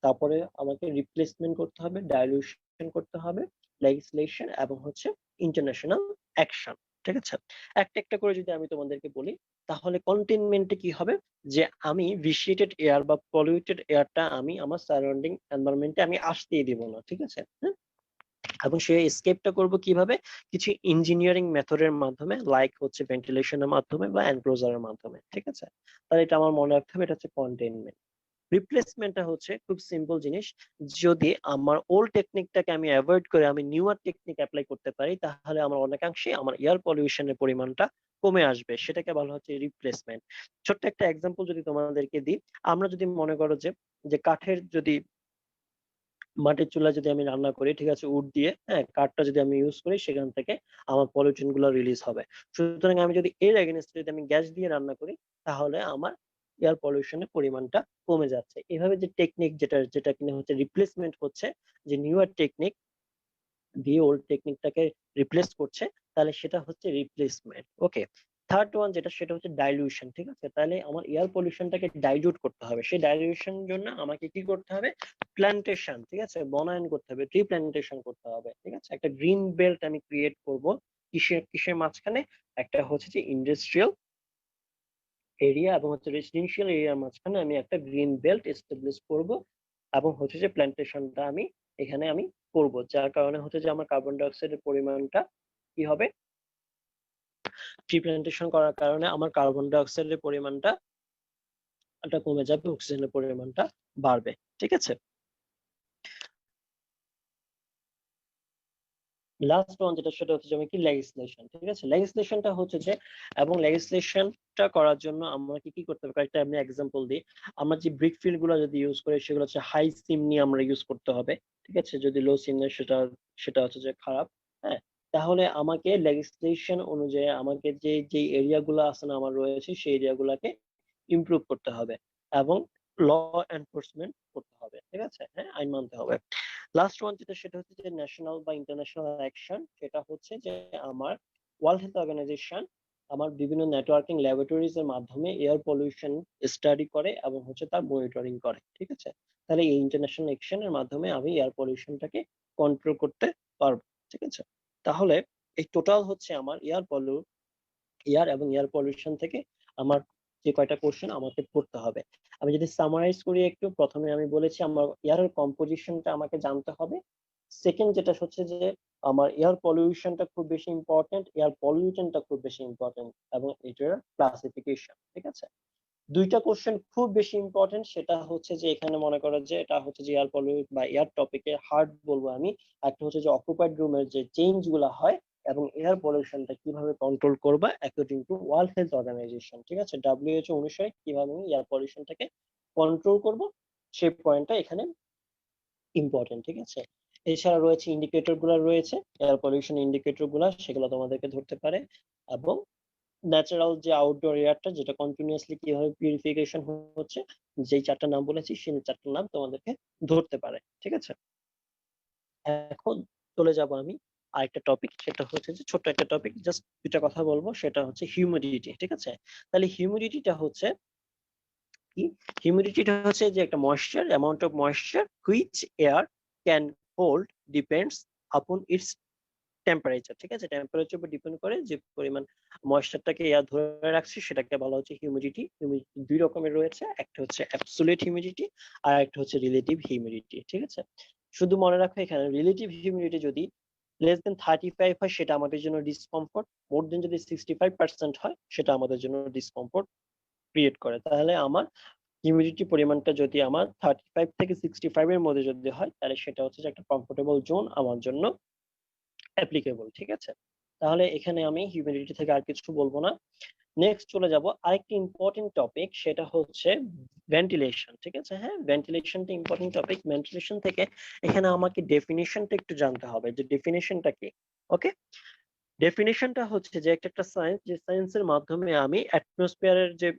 তারপরে আমাকে রিপ্লেসমেন্ট করতে হবে, ডাইলুশন করতে হবে, লেজিসলেশন এবং হচ্ছে ইন্টারন্যাশনাল অ্যাকশন। ঠিক আছে, একটা একটা করে যদি আমি তোমাদেরকে বলি, তাহলে কন্টেইনমেন্টে কি হবে, যে আমি ভিসিয়েটেড এয়ার বা পলিউটেড এয়ারটা আমি আমার সারাউন্ডিং এনভায়রনমেন্টে আমি আসতেই দিব না। ঠিক আছে, হ্যাঁ, এবং সেই এসকেপটা করব কিভাবে, কিছু ইঞ্জিনিয়ারিং মেথডের মাধ্যমে, লাইক হচ্ছে ভেন্টিলেশনের মাধ্যমে বা এনক্লোজারের মাধ্যমে। ঠিক আছে, তাহলে এটা আমার মনে রাখতে হবে, এটা হচ্ছে কন্টেইনমেন্ট। রিপ্লেসমেন্টটা হচ্ছে খুব সিম্পল জিনিস, যদি আমার ওল্ড টেকনিকটাকে আমি অ্যাভয়েড করে আমি নিউয়ার টেকনিক অ্যাপ্লাই করতে পারি, তাহলে আমার অনেকাংশে আমার এয়ার পলিউশনের পরিমাণটা কমে আসবে, সেটাকে বলা হচ্ছে রিপ্লেসমেন্ট। ছোট্ট একটা এক্সাম্পল যদি তোমাদেরকে দিই, আমরা যদি মনে করো যে যে কাঠের যদি মাটির চুলায় যদি আমি রান্না করি, ঠিক আছে, উড দিয়ে, হ্যাঁ, কাঠটা যদি আমি ইউজ করি, সেখান থেকে আমার পলিউশন গুলো রিলিজ হবে। সুতরাং আমি যদি এর এগেনস্টে যদি আমি গ্যাস দিয়ে রান্না করি, তাহলে আমার এয়ার পলিউশনের পরিমাণটা কমে যাচ্ছে। এভাবে যে টেকনিক যেটা যেটা কিনা হচ্ছে রিপ্লেসমেন্ট হচ্ছে, যে নিউয়ার টেকনিক দিয়ে ওল্ড টেকনিকটাকে রিপ্লেস করছে, তাহলে সেটা হচ্ছে রিপ্লেসমেন্ট। ওকে, থার্ড ওয়ান যেটা, সেটা হচ্ছে ডাইলিউশন। ঠিক আছে, তাহলে আমার এয়ার পলিউশনটাকে ডাইলিউট করতে হবে। সেই ডাইলিউশন জন্য আমাকে কি করতে হবে, প্ল্যান্টেশন, ঠিক আছে, বনায়ন করতে হবে, ট্রি প্ল্যান্টেশন করতে হবে। ঠিক আছে, একটা গ্রিন বেল্ট আমি ক্রিয়েট করব, কিসের কিসের মাঝখানে, একটা হচ্ছে যে ইন্ডাস্ট্রিয়াল এরিয়া এবং হচ্ছে রেসিডেন্সিয়াল এরিয়ার মাঝখানে আমি একটা গ্রিন বেল্ট এস্টাবলিশ করব, এবং হচ্ছে যে প্ল্যান্টেশনটা আমি এখানে আমি করব, যার কারণে হচ্ছে যে আমার কার্বন ডাই অক্সাইডের পরিমাণটা কি হবে, ট্রি প্ল্যান্টেশন করার কারণে আমার কার্বন ডাই অক্সাইডের পরিমাণটা কমে যাবে, অক্সিজেনের পরিমাণটা বাড়বে। ঠিক আছে, লাস্ট ওয়ান যেটা, সেটা হচ্ছে যেমন কি লেজিসলেশন। ঠিক আছে, লেজিসলেশনটা হচ্ছে যে, এবং লেজিসলেশনটা করার জন্য আমাকে কি করতে হবে, কয়েকটা আমি এক্সাম্পল দিই। আমরা যে ব্রিক ফিল গুলো যদি ইউজ করি, সেগুলো হচ্ছে হাই সিমনি আমরা ইউজ করতে হবে। ঠিক আছে, যদি লো সিমনি, সেটা সেটা হচ্ছে যে খারাপ। হ্যাঁ, তাহলে আমাকে লেজিসলেশন অনুযায়ী আমাকে যে যে এরিয়া গুলো আছে না আমার রয়েছে, সেই এরিয়া গুলাকে ইমপ্রুভ করতে হবে এবং ল এনফোর্সমেন্ট করতে হবে। ঠিক আছে, হ্যাঁ, আইন মানতে হবে। লাস্ট ওয়ান যেটা, সেটা হচ্ছে যে ন্যাশনাল বা ইন্টারন্যাশনাল অ্যাকশন। সেটা হচ্ছে যে আমার ওয়ার্ল্ড হেলথ অর্গানাইজেশন আমার বিভিন্ন নেটওয়ার্কিং ল্যাবরেটরিজ এর মাধ্যমে এয়ার পলিউশন স্টাডি করে এবং হচ্ছে তার মনিটরিং করে। ঠিক আছে, তাহলে এই ইন্টারন্যাশনাল অ্যাকশনের মাধ্যমে আমি এয়ার পলিউশনটাকে কন্ট্রোল করতে পারবো। ঠিক আছে, তাহলে এই টোটাল হচ্ছে আমার এয়ার এবং এয়ার পলিউশন থেকে আমার যে কয়টা কোশ্চেন আমাকে পড়তে হবে। আমি যদি সামারাইজ করি একটু, প্রথমে আমি বলেছি আমার এয়ারের কম্পোজিশনটা আমাকে জানতে হবে। সেকেন্ড যেটা হচ্ছে যে আমার এয়ার পলিউশনটা খুব বেশি ইম্পর্টেন্ট, এয়ার পলিউশনটা খুব বেশি ইম্পর্টেন্ট, এবং এটার ক্লাসিফিকেশন। ঠিক আছে, দুইটা কোশ্চেন খুব বেশি ইম্পর্টেন্ট, সেটা হচ্ছে যে এখানে মনে করো যে এটা হচ্ছে যে এয়ার পলিউট বা এয়ার টপিকে হার্ড বলবো আমি। একটা হচ্ছে যে অকুপাইড রুমের যে চেঞ্জ গুলা হয় এবং এয়ার পলিউশনটা কিভাবে কন্ট্রোল করবা according to World Health Organization. ঠিক আছে, WHO অনুসারে কিভাবে আমি এয়ার পলিউশনটাকে কন্ট্রোল করব, সেই পয়েন্টটা এখানে ইম্পর্টেন্ট। ঠিক আছে, এছাড়া রয়েছে ইন্ডিকেটর গুলা রয়েছে, এয়ার পলিউশন ইন্ডিকেটর গুলা, সেগুলো তোমাদেরকে ধরতে পারে। এবং ন্যাচারাল যে আউটডোর এয়ারটা, যেটা কন্টিনিউয়াসলি কিভাবে পিউরিফিকেশন হচ্ছে, যেই চারটা নাম বলেছি সেই চারটা নাম তোমাদেরকে ধরতে পারে। ঠিক আছে, এখন চলে যাব আমি আরেকটা টপিক, সেটা হচ্ছে যে ছোট্ট একটা টপিক, জাস্ট দুটা কথা বলবো, সেটা হচ্ছে হিউমিডিটি। ঠিক আছে, তাহলে হিউমিডিটিটা হচ্ছে কি, হিউমিডিটিটা হচ্ছে যে একটা moisture, amount of moisture which air can hold depends upon it's temperature. ঠিক আছে, টেম্পারেচার উপর ডিপেন্ড করে যে পরিমাণ ময়েশ্চারটাকে এয়ার ধরে রাখছে, সেটাকে বলা হচ্ছে হিউমিডিটি। হিউমিডিটি দুই রকমের রয়েছে, একটা হচ্ছে অ্যাবসোলিউট হিউমিডিটি আর একটা হচ্ছে রিলেটিভ হিউমিডিটি। ঠিক আছে, শুধু মনে রাখো এখানে রিলেটিভ হিউমিডিটি যদি লেস দেন 35 হয়, সেটা আমাদের জন্য ডিসকমফোর্ট। মোর দেন যদি 65% হয়, সেটা আমাদের জন্য ডিসকমফোর্ট ক্রিয়েট করে। তাহলে আমার হিউমিডিটি পরিমাণটা যদি আমার 35 থেকে 65 এর মধ্যে যদি হয়, তাহলে সেটা হচ্ছে যে একটা কমফোর্টেবল জোন আমার জন্য অ্যাপ্লিকেবল। ঠিক আছে, তাহলে এখানে আমি হিউমিডিটি থেকে আর কিছু বলবো না। নেক্সট চলে যাব আরেকটি ইম্পর্টেন্ট টপিক, সেটা হচ্ছে ভেন্টিলেশন। ঠিক আছে, হ্যাঁ, ভেন্টিলেশনটা ইম্পর্টেন্ট টপিক। ভেন্টিলেশন থেকে এখানে আমাকে ডেফিনিশনটা একটু জানতে হবে, যে ডেফিনিশনটা কি। ওকে, ডেফিনিশনটা হচ্ছে যে একটা সায়েন্স, যে সায়েন্সের মাধ্যমে আমি অ্যাটমসফিয়ারের যে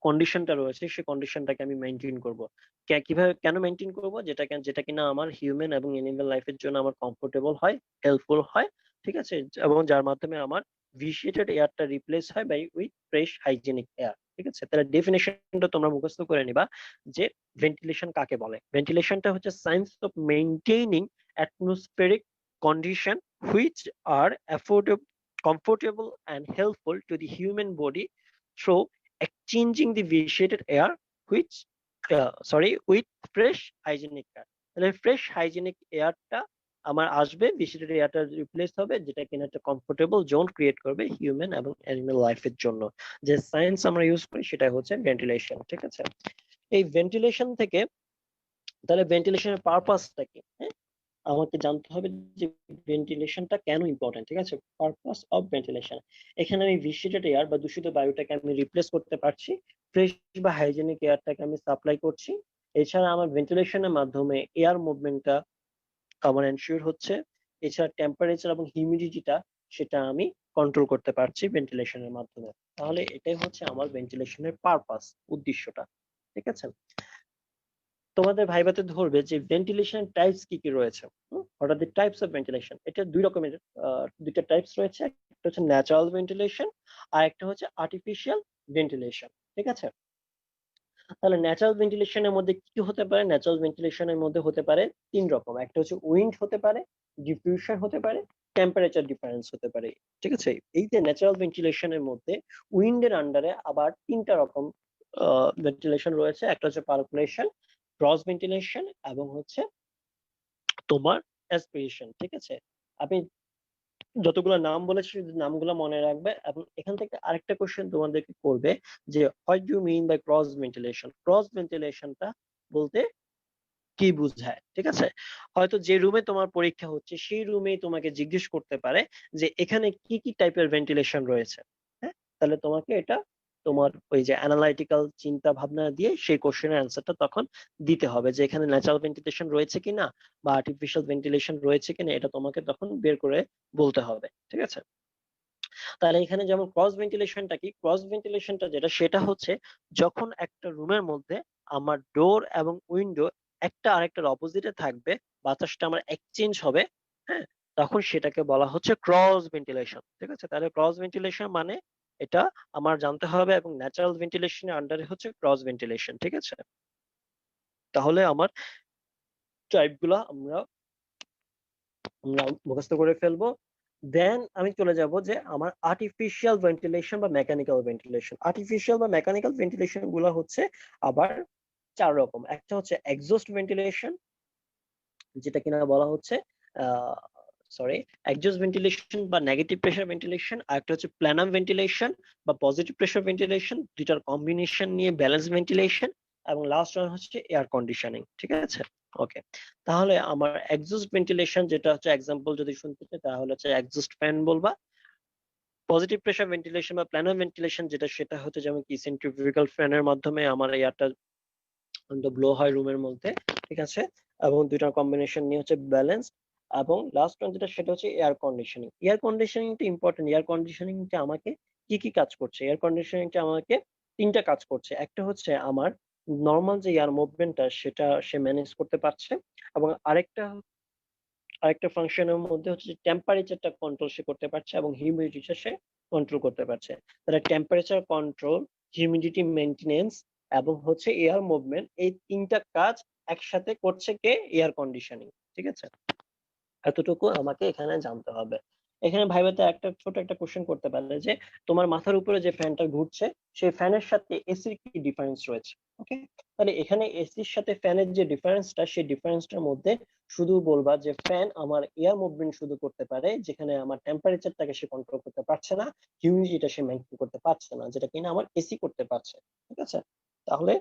কন্ডিশনটা রয়েছে, সেই কন্ডিশনটাকে আমি মেনটেন করব। কিভাবে কেন মেনটেন করব, যেটা কিনা আমার হিউম্যান এবং অ্যানিমাল লাইফের জন্য আমার কমফোর্টেবল হয়, হেল্পফুল হয়, ঠিক আছে, এবং যার মাধ্যমে আমার ভিসিয়েটেড এয়ারটা রিপ্লেস হয় by with fresh hygienic air. ঠিক আছে, তাহলে ডেফিনেশনটা তোমরা মুখস্থ করে নিবা যে ভেন্টিলেশন কাকে বলে। ভেন্টিলেশনটা হচ্ছে science of maintaining atmospheric condition which are comfortable and helpful to the human body through exchanging the vitiated air which with fresh hygienic air। তাহলে ফ্রেশ হাইজেনিক এয়ারটা আমার আসবে, ভিসিটেড এয়ারটা রিপ্লেস হবে, যেটা কিনা একটা কমফোর্টেবল জোন ক্রিয়েট করবে হিউম্যান এবং animal লাইফের জন্য। যে সায়েন্স আমরা ইউজ করি সেটা হচ্ছে ভেন্টিলেশন। ঠিক আছে, এই ভেন্টিলেশন থেকে তাহলে ভেন্টিলেশনের পারপাসটা কি, হ্যাঁ, আমাকে জানতে হবে যে ভেন্টিলেশনটা কেন ইম্পর্টেন্ট। ঠিক আছে, পারপাস অফ ভেন্টিলেশন, এখানে আমি ভিসিটেড এয়ার বা দূষিত বায়ুটাকে আমি রিপ্লেস করতে পারছি, ফ্রেশ বা হাইজেনিক এয়ারটাকে আমি সাপ্লাই করছি। এছাড়া আমার ভেন্টিলেশনের মাধ্যমে এয়ার মুভমেন্টটা আমার এনশিওর হচ্ছে। এছাড়া টেম্পারেচার এবং হিউমিডিটিটা সেটা আমি কন্ট্রোল করতে পারছি ভেন্টিলেশনের মাধ্যমে। তাহলে এটাই হচ্ছে আমার ভেন্টিলেশনের পারপাস, উদ্দেশ্যটা। ঠিক আছে, তোমাদের ভাইভাতে ধরবে যে ভেন্টিলেশন টাইপস কি কি রয়েছে। What are the types of ventilation, এটা দুই রকমের, দুইটা টাইপস রয়েছে। একটা হচ্ছে ন্যাচারাল ভেন্টিলেশন আর একটা হচ্ছে আর্টিফিশিয়াল ভেন্টিলেশন। ঠিক আছে, তাহলে ন্যাচারাল ভেন্টিলেশনের মধ্যে কি কি হতে পারে? ন্যাচারাল ভেন্টিলেশনের মধ্যে হতে পারে তিন রকম, একটা হচ্ছে উইন্ড হতে পারে, ডিফিউশন হতে পারে, টেম্পারেচার ডিফারেন্স হতে পারে। ঠিক আছে, এই যে ন্যাচারাল ভেন্টিলেশনের মধ্যে উইন্ডের আন্ডারে আবার তিনটা রকম ভেন্টিলেশন রয়েছে। একটা হচ্ছে পারকুলেশন, ক্রস ভেন্টিলেশন এবং হচ্ছে তোমার অ্যাসপিরেশন। ঠিক আছে, আপনি যতগুলো নাম বলেছি নামগুলো মনে রাখবে, এবং এখান থেকে আরেকটা কোশ্চেন তোমাদেরকে করবে যে what do mean by cross ventilation. Cross ভেন্টিলেশনটা বলতে কি বুঝায়? ঠিক আছে, হয়তো যে রুমে তোমার পরীক্ষা হচ্ছে সেই রুমেই তোমাকে জিজ্ঞেস করতে পারে যে এখানে কি কি টাইপের ভেন্টিলেশন রয়েছে। হ্যাঁ, তাহলে তোমাকে এটা তোমার ওই যে অ্যানালাইটিক্যাল চিন্তা ভাবনা দিয়ে সেই কোশ্চেনের অ্যান্সারটা তখন দিতে হবে যে এখানে ন্যাচারাল ভেন্টিলেশন রয়েছে কিনা বা আর্টিফিশিয়াল ভেন্টিলেশন রয়েছে কিনা, এটা তোমাকে তখন বের করে বলতে হবে। ঠিক আছে, তাহলে এখানে যেমন ক্রস ভেন্টিলেশনটা কি, ক্রস ভেন্টিলেশনটা যেটা সেটা হচ্ছে যখন একটা রুমের মধ্যে আমার ডোর এবং উইন্ডো একটা আরেকটার অপোজিটে থাকবে, বাতাসটা আমার এক্সচেঞ্জ হবে, হ্যাঁ, তখন সেটাকে বলা হচ্ছে ক্রস ভেন্টিলেশন। ঠিক আছে, তাহলে ক্রস ভেন্টিলেশন মানে এটা আমার জানতে হবে, এবং ন্যাচারাল ভেন্টিলেশনের আন্ডারে হচ্ছে ক্রস ভেন্টিলেশন। ঠিক আছে, তাহলে আমার টাইপ গুলা আমরা আমরা মুখস্থ করে ফেলবো। দেন আমি চলে যাব যে আমার আর্টিফিশিয়াল ভেন্টিলেশন বা মেকানিক্যাল ভেন্টিলেশন। আর্টিফিশিয়াল বা মেকানিক্যাল ভেন্টিলেশন গুলো হচ্ছে আবার চার রকম। একটা হচ্ছে এক্সস্ট ভেন্টিলেশন, যেটা কিনা বলা হচ্ছে সরি এক্সস্ট ভেন্টিলেশন বা নেগেটিভ প্রেসার ভেন্টিলেশন। আর একটা হচ্ছে প্ল্যানাম ভেন্টিলেশন বা পজিটিভ প্রেসার ভেন্টিলেশন, দুইটার কম্বিনেশন নিয়ে ব্যালেন্স ভেন্টিলেশন, এবং লাস্ট ওয়ান হচ্ছে এয়ার কন্ডিশনিং। ঠিক আছে, ওকে, তাহলে আমার এক্সস্ট ভেন্টিলেশন যেটা হচ্ছে এক্সাম্পল যদি শুনতে চাই তাহলে হচ্ছে এক্সস্ট ফ্যান বলবা। পজিটিভ প্রেসার ভেন্টিলেশন বা প্ল্যানার ভেন্টিলেশন যেটা সেটা হচ্ছে যেমন কি সেন্ট্রিফিউগাল ফ্যানের মাধ্যমে আমার এয়ারটা ব্লো হয় রুমের মধ্যে। ঠিক আছে, এবং দুইটার কম্বিনেশন নিয়ে হচ্ছে ব্যালেন্স। এবং লাস্ট ওয়ান যেটা সেটা হচ্ছে এয়ার কন্ডিশনিং। এয়ার কন্ডিশনিংটা ইম্পর্টেন্ট। এয়ার কন্ডিশনিংটা আমাকে কি কি কাজ করছে? এয়ার কন্ডিশনিংটা আমাকে তিনটা কাজ করছে। একটা হচ্ছে আমার নর্মাল যে এয়ার মুভমেন্টটা সেটা সে ম্যানেজ করতে পারছে, এবং আরেকটা ফাংশনের মধ্যে হচ্ছে যে টেম্পারেচারটা কন্ট্রোল সে করতে পারছে, এবং হিউমিডিটিটা সে কন্ট্রোল করতে পারছে। তাহলে টেম্পারেচার কন্ট্রোল, হিউমিডিটি মেইনটেনেন্স এবং হচ্ছে এয়ার মুভমেন্ট, এই তিনটা কাজ একসাথে করছে কে? Air conditioning. ঠিক আছে, এতটুকু আমাকে এখানে জানতে হবে। এখানে ভাইভাতে একটা ছোট একটা কোশ্চেন করতে পারলে যে তোমার মাথার উপরে যে ফ্যানটা ঘুরছে সেই ফ্যানের সাথে এসির কি ডিফারেন্স রয়েছে। ওকে, তাহলে এখানে এসির সাথে ফ্যানের যে ডিফারেন্সটা সেই ডিফারেন্সটার মধ্যে শুধু বলবা যে ফ্যান আমার এয়ার মুভমেন্ট শুধু করতে পারে, যেখানে আমার টেম্পারেচারটাকে সে কন্ট্রোল করতে পারছে না, হিউমিডিটিটা সে মেইনটেইন করতে পারছে না, যেটা কিনা আমার এসি করতে পারছে। ঠিক আছে, তাহলে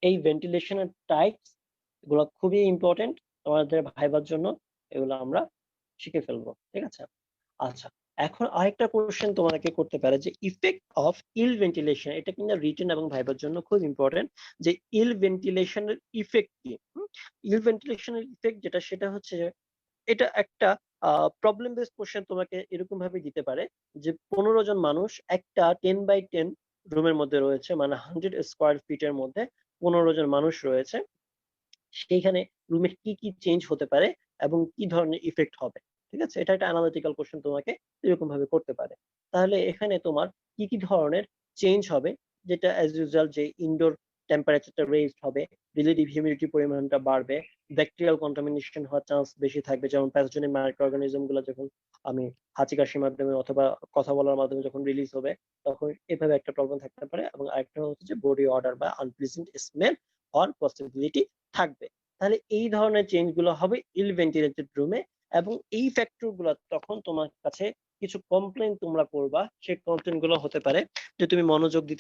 এই ভেন্টিলেশনের টাইপস এগুলো খুবই ইম্পর্টেন্ট তোমাদের ভাইবার জন্য, এগুলো আমরা শিখে ফেলবো। ঠিক আছে, আচ্ছা, এখন আরেকটা কোশ্চেন তোমাকে করতে পারে যে ইফেক্ট অফ ইল ভেন্টিলেশন। এটা কিন্তু রিটেন এবং ভাইবার জন্য খুব ইম্পর্টেন্ট যে ইল ভেন্টিলেশনের ইফেক্ট কি। ইল ভেন্টিলেশনের ইফেক্ট যেটা সেটা হচ্ছে যে এটা একটা প্রবলেম বেসড কোশ্চেন তোমাকে এরকম ভাবে দিতে পারে যে 15 জন মানুষ একটা 10 বাই 10 রুমের মধ্যে রয়েছে, মানে 100 স্কোয়ার ফিটের মধ্যে 15 জন মানুষ রয়েছে, সেইখানে রুমের কি কি চেঞ্জ হতে পারে এবং কি ধরনের ইফেক্ট হবে। ঠিক আছে, এটা একটা অ্যানালিটিক্যাল কোশ্চেন তোমাকে এরকম ভাবে করতে পারে। তাহলে এখানে তোমার কি কি ধরনের চেঞ্জ হবে, যেটা অ্যাজ ইউজুয়াল যে ইনডোর টেম্পারেচারটা রেজড হবে, রিলেটিভ হিউমিডিটি পরিমাণটা বাড়বে, ব্যাকটেরিয়াল কন্টামিনেশন হওয়ার চান্স বেশি থাকবে, যেমন প্যাথোজেনিক মাইক্রো অর্গানিজম গুলো যখন আমি হাঁচি কাশির মাধ্যমে অথবা কথা বলার মাধ্যমে যখন রিলিজ হবে, তখন এভাবে একটা প্রবলেম থাকতে পারে। এবং আরেকটা হচ্ছে যে বডি অর্ডার বা আনপ্লিজেন্ট স্মেল হওয়ার পসিবিলিটি থাকবে। তাহলে এই ধরনের চেঞ্জ গুলো হবে ইল ভেন্টিলেটেড রুমে, এবং এই ফ্যাক্টর গুলো তখন তোমার কাছে কিছু কমপ্লেন তোমরা করবা। সেই কমপ্লেন গুলো হতে পারে যে তুমি মনোযোগী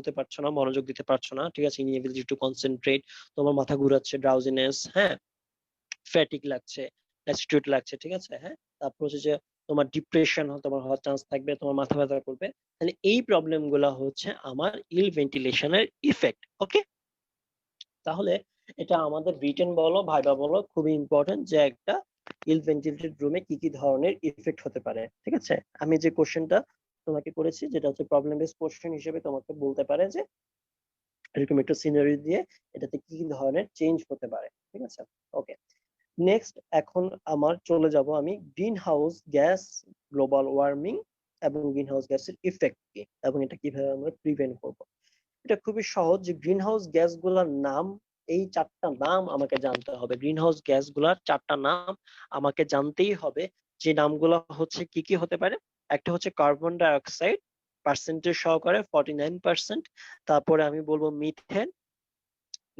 হতে পারছো না, মনোযোগ দিতে পারছো না, ঠিক আছে, ইনএবিলিটি টু কনসেন্ট্রেট, তোমার মাথা ঘুরাচ্ছে, ড্রাউজিনেস, হ্যাঁ, ফ্যাটিক লাগছে, অ্যাটিটিউড লাগছে, ঠিক আছে, হ্যাঁ, তারপর হচ্ছে যে তোমার ডিপ্রেশন তোমার হওয়ার চান্স থাকবে, তোমার মাথা ব্যথা করবে। তাহলে এই প্রবলেম গুলা হচ্ছে আমার ইল ভেন্টিলেশনের ইফেক্ট। ওকে, তাহলে এটা আমাদের রিটেন বলো ভাইবা বলো খুবই ইম্পর্টেন্ট যে একটা ইল ভেন্টিলেটেড রুমে কি কি ধরনের ইফেক্ট হতে পারে। ঠিক আছে, আমি যে কোশ্চেনটা তোমাকে করেছি যেটা হচ্ছে প্রবলেম বেস কোশ্চেন হিসেবে তোমাকে বলতে পারে যে এরকম একটা সিনারি দিয়ে এটাতে কি কি ধরনের চেঞ্জ হতে পারে। ঠিক আছে, ওকে, নেক্সট এখন আমার চলে যাব আমি green house gas, global warming এবং গ্রিন হাউস গ্যাসের ইফেক্ট কি এবং এটা কিভাবে আমরা প্রিভেন্ট করব। এটা খুবই সহজ, যে গ্রিন হাউস গ্যাস গুলার নাম, এই চারটা নাম আমাকে জানতে হবে। গ্রিন হাউস গ্যাস গুলার চারটা নাম আমাকে জানতেই হবে, যে নামগুলো হচ্ছে কি কি হতে পারে। একটা হচ্ছে কার্বন ডাই অক্সাইড পার্সেন্টেজ সহকারে 49%, তারপরে আমি বলবো মিথেন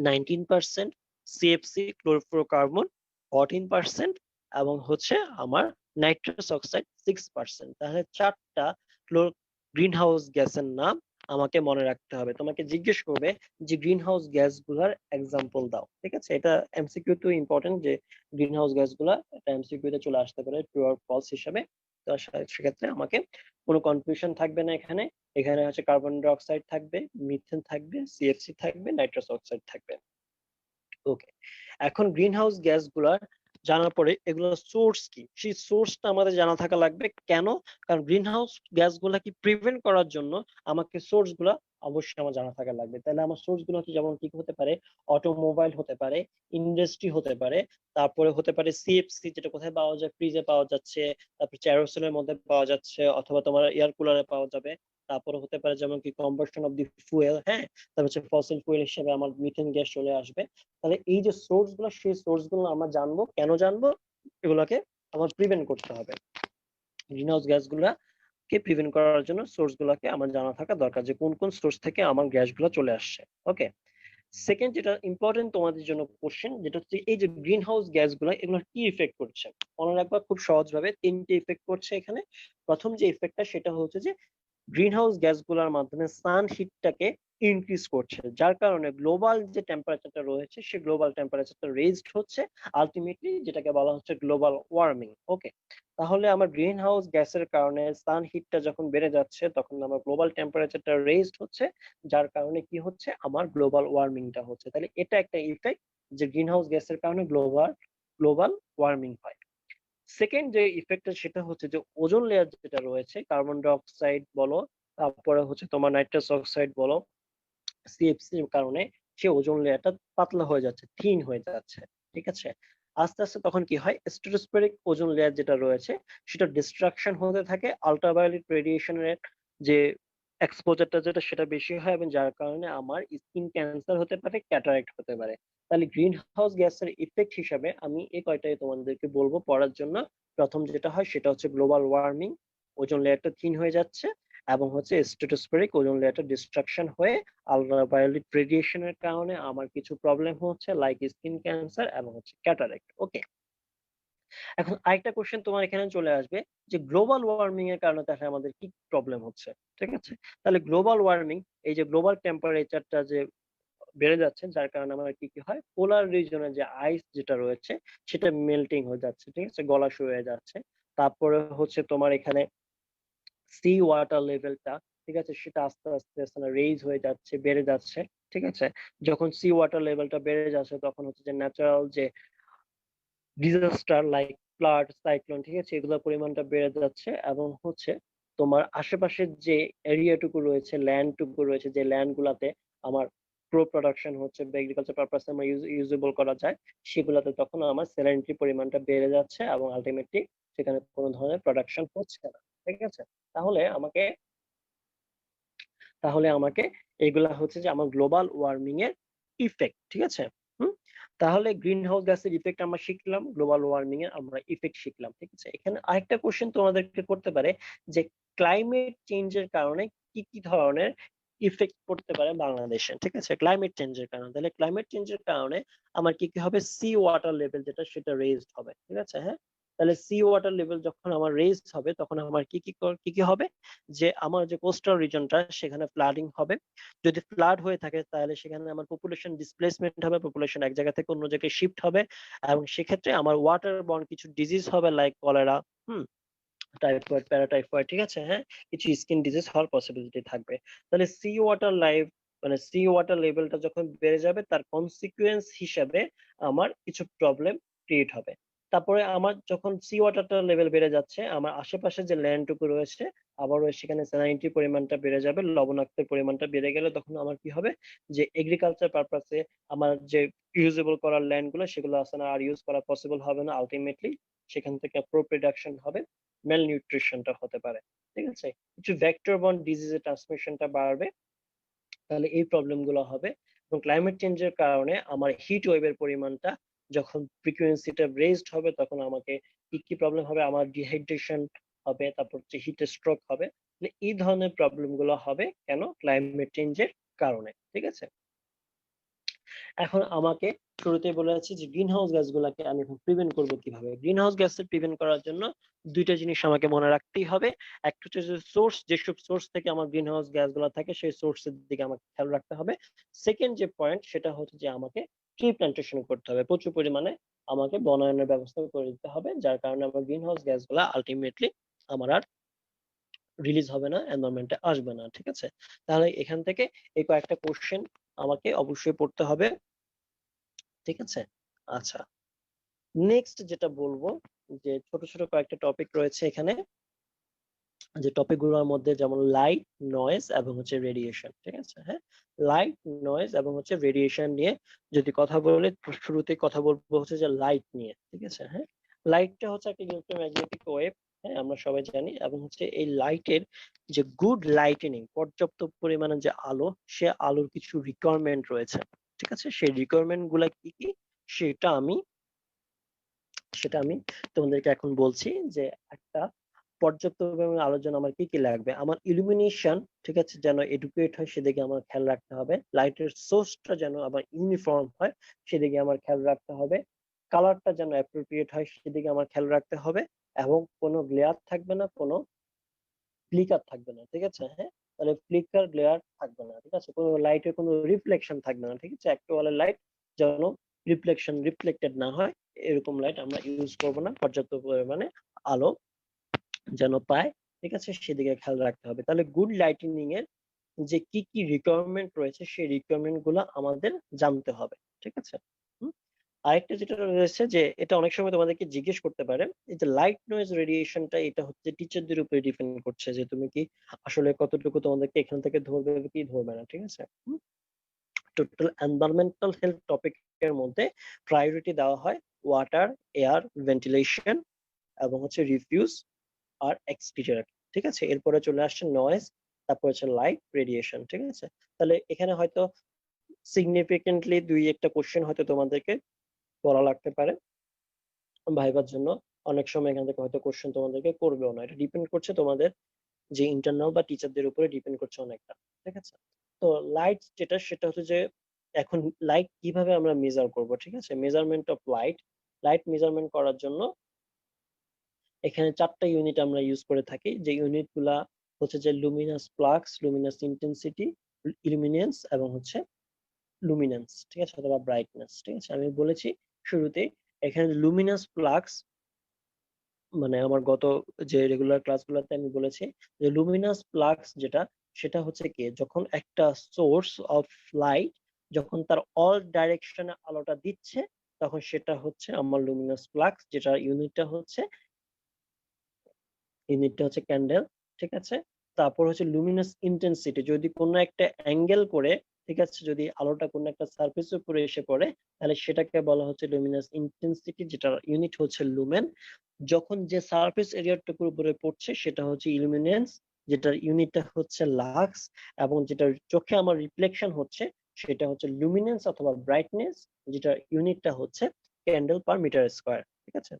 19%, সিএফসি ক্লোরোফ্লোরোকার্বন 14%, এবং হচ্ছে আমার নাইট্রাস অক্সাইড 6%। তাহলে চারটা গ্রিন হাউস গ্যাসের নাম আমাকে মনে রাখতে হবে। তোমাকে জিজ্ঞেস করবে যে গ্রিন হাউস গ্যাস গুলার এক্সাম্পল দাও। ঠিক আছে, এটা এমসিকিউ তো ইম্পর্টেন্ট, যে গ্রিন হাউস গ্যাস গুলা এটা এমসিকিউ তে চলে আসতে পারে ট্রু অর ফলস হিসাবে। তো সেক্ষেত্রে আমাকে কোনো কনফিউশন থাকবে না এখানে। এখানে হচ্ছে কার্বন ডাই অক্সাইড থাকবে, মিথেন থাকবে, সিএফসি থাকবে, নাইট্রাস অক্সাইড থাকবে। ওকে, এখন গ্রিন হাউস গ্যাস গুলার জানার পরে এগুলোর সোর্স কি, সেই সোর্সটা আমাদের জানা থাকা লাগবে। কেন? কারণ গ্রিন হাউস গ্যাস গুলা কি প্রিভেন্ট করার জন্য আমাকে সোর্স গুলা অবশ্যই আমার জানা থাকা লাগবে। তাহলে আমার সোর্স গুলো হচ্ছে যেমন কি হতে পারে, অটোমোবাইল হতে পারে, ইন্ডাস্ট্রি হতে পারে, তারপরে হতে পারে সিএফসি যেটা কোথায় পাওয়া যায়, ফ্রিজে পাওয়া যাচ্ছে, তারপর চ্যারোসেলের মধ্যে পাওয়া যাচ্ছে, অথবা তোমার এয়ার কুলারে পাওয়া যাবে। তারপরে হতে পারে যেমন কি কম্বাসশন অফ দি ফুয়েল, হ্যাঁ, তারপর হচ্ছে ফসিল ফুয়েল হিসেবে আমার মিথেন গ্যাস চলে আসবে। তাহলে এই যে সোর্স গুলো, সেই সোর্স গুলো আমরা জানবো। কেন জানবো? এগুলোকে আমার প্রিভেন্ট করতে হবে। গ্রিন হাউস গ্যাস গুলাকে প্রিভেন্ট করার জন্য সোর্স গুলাকে আমার জানা থাকা দরকার, যে কোন কোন সোর্স থেকে আমার গ্যাস গুলো চলে আসছে। ওকে, সেকেন্ড যেটা ইম্পর্টেন্ট তোমাদের জন্য কোশ্চেন, যেটা হচ্ছে এই যে গ্রিন হাউস গ্যাস গুলা এগুলো কি ইফেক্ট করছে। মনে রাখবা খুব সহজ ভাবে তিনটে ইফেক্ট করছে এখানে। প্রথম যে ইফেক্টটা সেটা হচ্ছে যে গ্রিন হাউস গ্যাসগুলোর মাধ্যমে সান হিটটাকে ইনক্রিজ করছে, যার কারণে গ্লোবাল যে টেম্পারেচারটা রয়েছে সেই গ্লোবাল টেম্পারেচারটা রেজড হচ্ছে, আলটিমেটলি যেটাকে বলা হচ্ছে গ্লোবাল ওয়ার্মিং। ওকে, তাহলে আমার গ্রিন হাউস গ্যাসের কারণে সান হিটটা যখন বেড়ে যাচ্ছে তখন আমার গ্লোবাল টেম্পারেচারটা রেজড হচ্ছে, যার কারণে কি হচ্ছে, আমার গ্লোবাল ওয়ার্মিংটা হচ্ছে। তাহলে এটা একটা ইফেক্ট, যে গ্রিন হাউস গ্যাসের কারণে গ্লোবাল গ্লোবাল ওয়ার্মিং হয়। সেকেন্ড যে ইফেক্টটা সেটা হচ্ছে যে ওজোন লেয়ার যেটা রয়েছে, কার্বন ডাই অক্সাইড বলো, তারপরে হচ্ছে তোমার নাইট্রাস অক্সাইড বলো, সিএফসি এর কারণে সে ওজোন লেয়ারটা পাতলা হয়ে যাচ্ছে, থিন হয়ে যাচ্ছে। ঠিক আছে, আস্তে আস্তে তখন কি হয়, স্ট্রাটোস্ফেরিক ওজোন লেয়ার যেটা রয়েছে সেটা ডিস্ট্রাকশন হতে থাকে, আল্ট্রাভায়োলেট রেডিয়েশনের যে এক্সপোজারটা যেটা সেটা বেশি হয়, এবং যার কারণে আমার স্কিন ক্যান্সার হতে পারে, ক্যাটারাক্ট হতে পারে। তাহলে গ্রিন হাউস গ্যাসের ইফেক্ট হিসাবে আমি এই কয়টাই তোমাদেরকে বলবো পড়ার জন্য। প্রথম যেটা হয় সেটা হচ্ছে গ্লোবাল ওয়ার্মিং, ওজোন লেয়ারটা থিন হয়ে যাচ্ছে, এবং হচ্ছে স্ট্রাটোস্ফেরিক ওজোন লেয়ারটা ডিস্ট্রাকশন হয়ে আল্ট্রাভায়োলেট রেডিয়েশনের কারণে আমার কিছু প্রবলেম হচ্ছে, লাইক স্কিন ক্যান্সার এবং হচ্ছে ক্যাটারাক্ট। ওকে, এখন আরেকটা কোশ্চেন তোমার এখানে চলে আসবে, যে গ্লোবাল ওয়ার্মিং এর কারণে তাহলে আমাদের কি প্রবলেম হচ্ছে। ঠিক আছে, তাহলে গ্লোবাল ওয়ার্মিং, এই যে গ্লোবাল টেম্পারেচারটা যে বেড়ে যাচ্ছে, যার কারণে আমার কি কি হয়, পোলার রিজনে যে আইস যেটা রয়েছে সেটা মেল্টিং হয়ে যাচ্ছে, ঠিক আছে, গলা শুরু হয়ে যাচ্ছে। তারপরে হচ্ছে তোমার এখানে সি ওয়াটার লেভেলটা, ঠিক আছে, সেটা আস্তে আস্তে আস্তে রেইজ হয়ে যাচ্ছে, বেড়ে যাচ্ছে। ঠিক আছে, যখন সি ওয়াটার লেভেলটা বেড়ে যাচ্ছে তখন হচ্ছে যে ন্যাচারাল যে ডিজাস্টার লাইক ফ্লাড, সাইক্লোন, ঠিক আছে, এগুলোর পরিমাণটা বেড়ে যাচ্ছে, এবং হচ্ছে তোমার আশেপাশের যে এরিয়াটুকু রয়েছে, ল্যান্ডটুকু রয়েছে, যে ল্যান্ডগুলাতে আমার ক্রপ প্রোডাকশন হচ্ছে বা এগ্রিকালচার পারপাসে আমার ইউজেবল করা যায়, সেগুলোতে তখন আমার স্যালাইনিটির পরিমাণটা বেড়ে যাচ্ছে এবং আলটিমেটলি সেখানে কোনো ধরনের প্রোডাকশন হচ্ছে না। ঠিক আছে? তাহলে আমাকে তাহলে আমাকে এগুলা হচ্ছে যে আমার গ্লোবাল ওয়ার্মিং এর ইফেক্ট। ঠিক আছে? হুম? তাহলে গ্রিন হাউস গ্যাসের ইফেক্ট আমরা শিখলাম, গ্লোবাল ওয়ার্মিং এর আমরা ইফেক্ট শিখলাম। ঠিক আছে? এখানে আরেকটা কোশ্চেন তোমাদেরকে করতে পারে যে ক্লাইমেট চেঞ্জের কারণে কি কি ধরনের ইফেক্ট পড়তে পারে বাংলাদেশে। ঠিক আছে? ক্লাইমেট চেঞ্জের কারণে, তাহলে ক্লাইমেট চেঞ্জের কারণে আমার কি কি হবে, সি ওয়াটার লেভেল যেটা সেটা রেজড হবে। ঠিক আছে? হ্যাঁ, তাহলে সি ওয়াটার লেভেল যখন আমার রেজড হবে তখন আমার কি কি হবে, যে আমার যে কোস্টাল রিজনটা সেখানে ফ্লাডিং হবে। যদি ফ্লাড হয়ে থাকে তাহলে সেখানে আমার পপুলেশন ডিসপ্লেসমেন্ট হবে, পপুলেশন এক জায়গা থেকে অন্য জায়গায় শিফট হবে, এবং সেক্ষেত্রে আমার ওয়াটার বর্ন কিছু ডিজিজ হবে লাইক কলেরা, টাইফয়েড, প্যারাটাইফয়েড। ঠিক আছে? হ্যাঁ, কিছু স্কিন ডিজিজ হওয়ার পসিবিলিটি থাকবে। তাহলে সি ওয়াটার মানে সি ওয়াটার লেভেলটা যখন বেড়ে যাবে তার কনসিকুয়েন্স হিসাবে আমার কিছু প্রবলেম ক্রিয়েট হবে। তারপরে আমার যখন সি ওয়াটারটা লেভেল বেড়ে যাচ্ছে, আমার আশেপাশে যে ল্যান্ডটুকু রয়েছে আবারও সেখানে স্যালাইনিটির পরিমাণটা বেড়ে যাবে, লবণাক্তের পরিমাণটা বেড়ে গেলে তখন আমার কি হবে, যে এগ্রিকালচার পারপাসে আমার যে ইউজেবল করার ল্যান্ড গুলো সেগুলো আছে না, আর ইউজ করা পসিবল হবে না। আলটিমেটলি সেখান থেকে প্রোডাকশন হবে, মেল নিউট্রিশনটা হতে পারে। ঠিক আছে? কিছু ভেক্টর বর্ন ডিজিজের ট্রান্সমিশনটা বাড়বে, তাহলে এই প্রবলেম গুলো হবে। এবং ক্লাইমেট চেঞ্জের কারণে আমার হিট ওয়েভের পরিমাণটা যখন ফ্রিকোয়েন্সিটা রেজড হবে তখন আমাকে কি কি প্রবলেম হবে, আমার ডিহাইড্রেশন হবে, তারপর হচ্ছে হিট স্ট্রোক হবে। এই ধরনের প্রবলেম গুলো হবে কেন, ক্লাইমেট চেঞ্জের কারণে। ঠিক আছে? এখন আমাকে শুরুতেই বলেছি যে গ্রিন হাউস গ্যাসগুলোকে আমি এখন প্রিভেন্ট করবো কিভাবে। গ্রিন হাউস গ্যাস প্রিভেন্ট করার জন্য দুইটা জিনিস আমাকে মনে রাখতেই হবে। একটা হচ্ছে যে সোর্স, যেসব সোর্স থেকে আমার গ্রিন হাউস গ্যাসগুলো থাকে সেই সোর্সের দিকে আমাকে খেয়াল রাখতে হবে। সেকেন্ড যে পয়েন্ট সেটা হচ্ছে যে আমাকে ট্রি প্ল্যান্টেশন করতে হবে, প্রচুর পরিমাণে আমাকে বনায়নের ব্যবস্থা করে দিতে হবে, যার কারণে আমার গ্রিন হাউস গ্যাসগুলো আলটিমেটলি আমার আর রিলিজ হবে না, এনভায়রনমেন্টে আসবে না। ঠিক আছে? তাহলে এখান থেকে এই কয়েকটা কোশ্চেন আমাকে অবশ্যই পড়তে হবে। ঠিক আছে? আচ্ছা, নেক্সট যেটা বলবো, যে ছোট ছোট কয়েকটা টপিক রয়েছে এখানে, যে টপিক গুলোর মধ্যে যেমন লাইট, নয়েজ এবং হচ্ছে রেডিয়েশন। ঠিক আছে? হ্যাঁ, লাইট, নয়েজ এবং হচ্ছে রেডিয়েশন নিয়ে যদি কথা বলে, শুরুতে কথা বলবো হচ্ছে যে লাইট নিয়ে। ঠিক আছে? হ্যাঁ, লাইটটা হচ্ছে একটা ইলেকট্রোম্যাগনেটিক ওয়েভ, হ্যাঁ আমরা সবাই জানি, এবং হচ্ছে এই লাইটের যে গুড লাইটেনিং, পর্যাপ্ত পরিমাণে যে আলো, সে আলোর কিছু রিকোয়ারমেন্ট রয়েছে। ঠিক আছে? সেই রিকোয়ারমেন্ট গুলা কি কি সেটা আমি তোমাদেরকে এখন বলছি। যে একটা পর্যাপ্ত পরিমাণে আলোর জন্য আমার কি কি লাগবে, আমার ইলুমিনেশন, ঠিক আছে, যেন এডুকেট হয় সেদিকে আমার খেয়াল রাখতে হবে। লাইটের সোর্সটা যেন আবার ইউনিফর্ম হয় সেদিকে আমার খেয়াল রাখতে হবে। কালারটা যেন অ্যাপ্রোপ্রিয়েট হয় সেদিকে আমার খেয়াল রাখতে হবে। এবং কোনো গ্লেয়ার থাকবে না, কোনো ফ্লিকার থাকবে না। ঠিক আছে? হ্যাঁ, তাহলে ফ্লিকার গ্লেয়ার থাকবে না। ঠিক আছে? কোনো লাইটের কোনো রিফ্লেকশন থাকবে না। ঠিক আছে? একটা ওয়ালের লাইট যেন রিফ্লেক্টেড না হয়, এরকম লাইট আমরা ইউজ করব না। পর্যাপ্ত পরিমাণে আলো যেন পায়, ঠিক আছে, সেদিকে খেয়াল রাখতে হবে। তাহলে গুড লাইটিনিং এর যে কি কি রিকোয়ারমেন্ট রয়েছে সেই রিকোয়ারমেন্ট গুলো আমাদের জানতে হবে। ঠিক আছে? হুম? আরেকটা যেটা রয়েছে, যে এটা অনেক সময় তোমাদেরকে জিজ্ঞেস করতে পারে, এই যে লাইট নয়েজ রেডিয়েশনটা, এটা হচ্ছে টিচারদের উপরে ডিপেন্ড করছে যে তুমি কি আসলে কতটুকু তোমাদেরকে এখান থেকে ধরবে কি ধরবে না। ঠিক আছে? টোটাল এনভায়রনমেন্টাল হেলথ টপিকের মধ্যে প্রায়োরিটি দেওয়া হয় ওয়াটার, এয়ার, ভেন্টিলেশন এবং হচ্ছে রিফিউজ আর এক্সপিরিয়ার। ঠিক আছে? এরপরে চলে আসছে নয়েজ, তারপর হচ্ছে লাইট, রেডিয়েশন। ঠিক আছে? তাহলে এখানে হয়তো সিগনিফিকেন্টলি দুই একটা কোশ্চেন হয়তো তোমাদেরকে পড়া লাগতে পারে ভাইবার জন্য। অনেক সময় এখান থেকে হয়তো কোশ্চেন তোমাদেরকে করবেও না, এটা ডিপেন্ড করছে তোমাদের যে ইন্টারনাল বা টিচারদের উপরে ডিপেন্ড করছে অনেকটা। ঠিক আছে? তো লাইট যেটা, সেটা হচ্ছে যে এখন লাইট কিভাবে আমরা মেজার করব। ঠিক আছে? Measurement of light, light measurement করার জন্য এখানে 4টা ইউনিট আমরা ইউজ করে থাকি। যে ইউনিট গুলা হচ্ছে যে লুমিনাস প্লাক্স, লুমিনাস ইন্টেন্সিটি, ইলুমিনেন্স এবং হচ্ছে লুমিনেন্স। ঠিক আছে? অথবা ব্রাইটনেস। ঠিক আছে? আমি বলেছি শুরুতে, এখানে লুমিনাস প্লাক্স মানে আমার গত যে রেগুলার ক্লাসগুলোতে আমি বলেছি যে লুমিনাস প্লাক্স যেটা, সেটা হচ্ছে কি, যখন একটা সোর্স অফ লাইট যখন তার অল ডাইরেকশনে আলোটা দিচ্ছে তখন সেটা হচ্ছে আমার লুমিনাস প্লাক্স, যেটা ইউনিটটা হচ্ছে ক্যান্ডেল। ঠিক আছে। তারপর হচ্ছে লুমিনাস ইন্টেন্সিটি, যদি কোনো একটা অ্যাঙ্গেল করে, ঠিক আছে, যদি আলোটা কোনো একটা সারফেসের উপরে এসে পড়ে তাহলে সেটাকে বলা হচ্ছে লুমিনাস ইন্টেন্সিটি, যেটার ইউনিট হচ্ছে লুমেন। যখন যে সারফেস এরিয়াটুকুর উপরে পড়ছে সেটা হচ্ছে ইলুমিনেন্স, যেটার ইউনিটটা হচ্ছে লাক্স, এবং যেটার চোখে আমার রিফ্লেকশন হচ্ছে সেটা হচ্ছে লুমিনেন্স অথবা ব্রাইটনেস, যেটার ইউনিটটা হচ্ছে ক্যান্ডেল পার মিটার স্কয়ার। ঠিক আছে,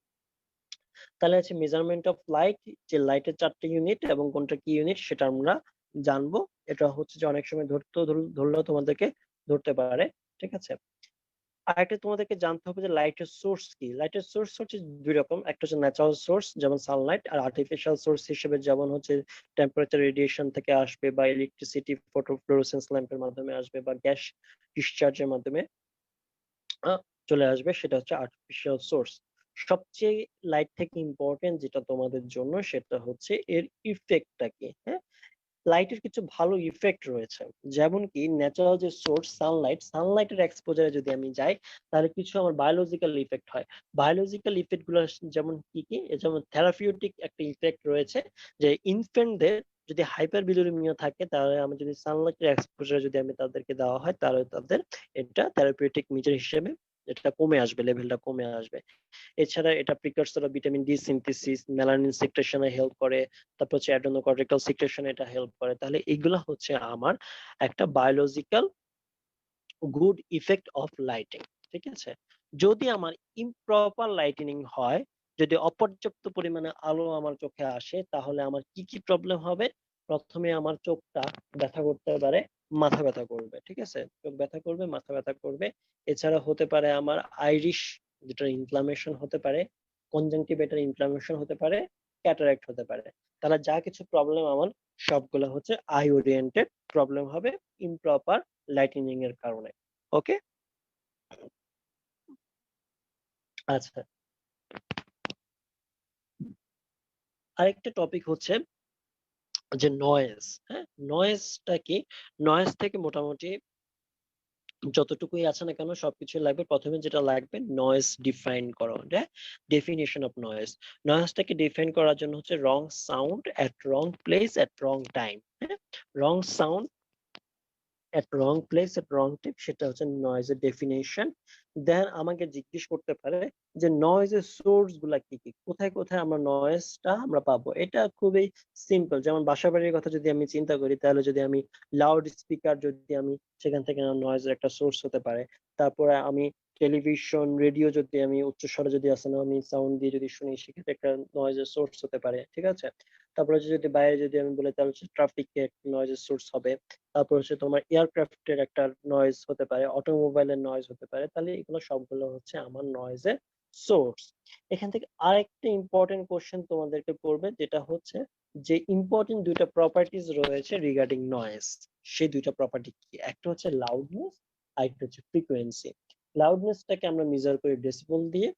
তাহলে আছে মেজারমেন্ট অফ লাইট, যে লাইটের 4টে ইউনিট এবং কোনটা কি ইউনিট সেটা আমরা জানবো। এটা হচ্ছে যে অনেক সময় ধরলেও তোমাদেরকে ধরতে পারে। ঠিক আছে, আরেকটা তোমাদেরকে জানতে হবে যে লাইটের সোর্স কি। লাইটের সোর্স হচ্ছে দুই রকম, একটা হচ্ছে ন্যাচারাল সোর্স যেমন সানলাইট, আর আর্টিফিশিয়াল সোর্স হিসেবে যেমন হচ্ছে টেম্পারেচার রেডিয়েশন থেকে আসবে, বা ইলেকট্রিসিটি ফটোফ্লোরোসেন্স ল্যাম্পের মাধ্যমে আসবে, বা গ্যাস ডিসচার্জের মাধ্যমে চলে আসবে, সেটা হচ্ছে আর্টিফিশিয়াল সোর্স। সবচেয়ে লাইট থেকে ইম্পর্টেন্ট যেটা তোমাদের জন্য সেটা হচ্ছে এর ইফেক্টটা কি। হ্যাঁ, লাইটের কিছু ভালো ইফেক্ট রয়েছে, যেমন কি ন্যাচারাল যে সোর্স সানলাইট, সানলাইটের এক্সপোজারে যদি আমি যাই তাহলে কিছু আমার বায়োলজিক্যাল ইফেক্ট হয়। বায়োলজিক্যাল ইফেক্ট গুলো যেমন কি কি, যেমন থেরাপিউটিক একটা ইফেক্ট রয়েছে, যে ইনফেন্টদের যদি হাইপার বিলিরুবিনিয়া থাকে তাহলে আমি যদি সানলাইটের এক্সপোজারে যদি আমি তাদেরকে দেওয়া হয় তাহলে তাদের এটা থেরাপিউটিক মেজার হিসেবে এটা কমে আসবে, লেভেলটা কমে আসবে। এছাড়া এটা precursor of vitamin D synthesis, melanin সিক্রেশনে হেল্প করে, তারপর হচ্ছে অ্যাডেনোকর্টিক্যাল সিক্রেশনে এটা হেল্প করে। তাহলে এইগুলা হচ্ছে আমার একটা biological good effect of lighting. ঠিক আছে, যদি আমার ইমপ্রপার লাইটিনিং হয়, যদি অপর্যাপ্ত পরিমাণে আলো আমার চোখে আসে তাহলে আমার কি কি প্রবলেম হবে। প্রথমে আমার চোখটা ব্যথা করতে পারে, মাথা ব্যথা করবে। ঠিক আছে, চোখ ব্যথা করবে, মাথা ব্যথা করবে। এছাড়া হতে পারে আমার আইরিশ, যেটা ইনফ্লামেশন হতে পারে, কনজাংটিভেটার ইনফ্লামেশন হতে পারে, ক্যাটারাক্ট হতে পারে। তাহলে যা কিছু প্রবলেম আমার সবগুলো হচ্ছে আই ওরিয়েন্টেড প্রবলেম হবে ইমপ্রপার লাইটিনিং এর কারণে। ওকে, আচ্ছা, আরেকটা টপিক হচ্ছে যে নয়েজ। হ্যাঁ, নয়েজটা কি, নয়েজ থেকে মোটামুটি যতটুকুই আছে না কেন সবকিছু লাগবে। প্রথমে যেটা লাগবে নয়েজ ডিফাইন করো, হ্যাঁ, ডেফিনিশন অফ নয়েজ। নয়েজটাকে ডিফাইন করার জন্য হচ্ছে রং সাউন্ড এট রং প্লেস এট রং টাইম। হ্যাঁ, রং sound at wrong place at wrong time, সেটা হচ্ছে নয়েজের ডেফিনেশন। দেন আমাকে জিজ্ঞেস করতে পারে যে নয়েজের সোর্স গুলা কি কি, কোথায় কোথায় আমরা নয়েজটা আমরা পাবো। এটা খুবই সিম্পল, যেমন বাসাবাড়ির কথা যদি আমি চিন্তা করি তাহলে যদি আমি লাউড স্পিকার যদি আমি, সেখান থেকে নয়েজের একটা সোর্স হতে পারে। তারপরে আমি টেলিভিশন রেডিও যদি আমি উচ্চ স্বরে যদি আসে না আমি সাউন্ড দিয়ে যদি শুনি সেক্ষেত্রে একটা নয়েজের সোর্স হতে পারে। ঠিক আছে, তারপরে যদি বাইরে যদি আমি বলি তাহলে হচ্ছে ট্রাফিকে একটা নয়েজের সোর্স হবে। তারপর হচ্ছে তোমার এয়ারক্রাফটের একটা নয়েজ হতে পারে, অটোমোবাইলের নয়েজ হতে পারে। তাহলে এগুলো সবগুলো হচ্ছে আমার নয়েজের সোর্স। এখান থেকে আরেকটা ইম্পর্টেন্ট কোশ্চেন তোমাদেরকে পড়বে, যেটা হচ্ছে যে ইম্পর্টেন্ট দুইটা প্রপার্টিজ রয়েছে রিগার্ডিং নয়েজ। সেই দুইটা প্রপার্টি কি, একটা হচ্ছে লাউডনেস আর একটা হচ্ছে ফ্রিকোয়েন্সি। লাউডনেসটাকে আমরা মেজার করি ডেসিবল দিয়ে,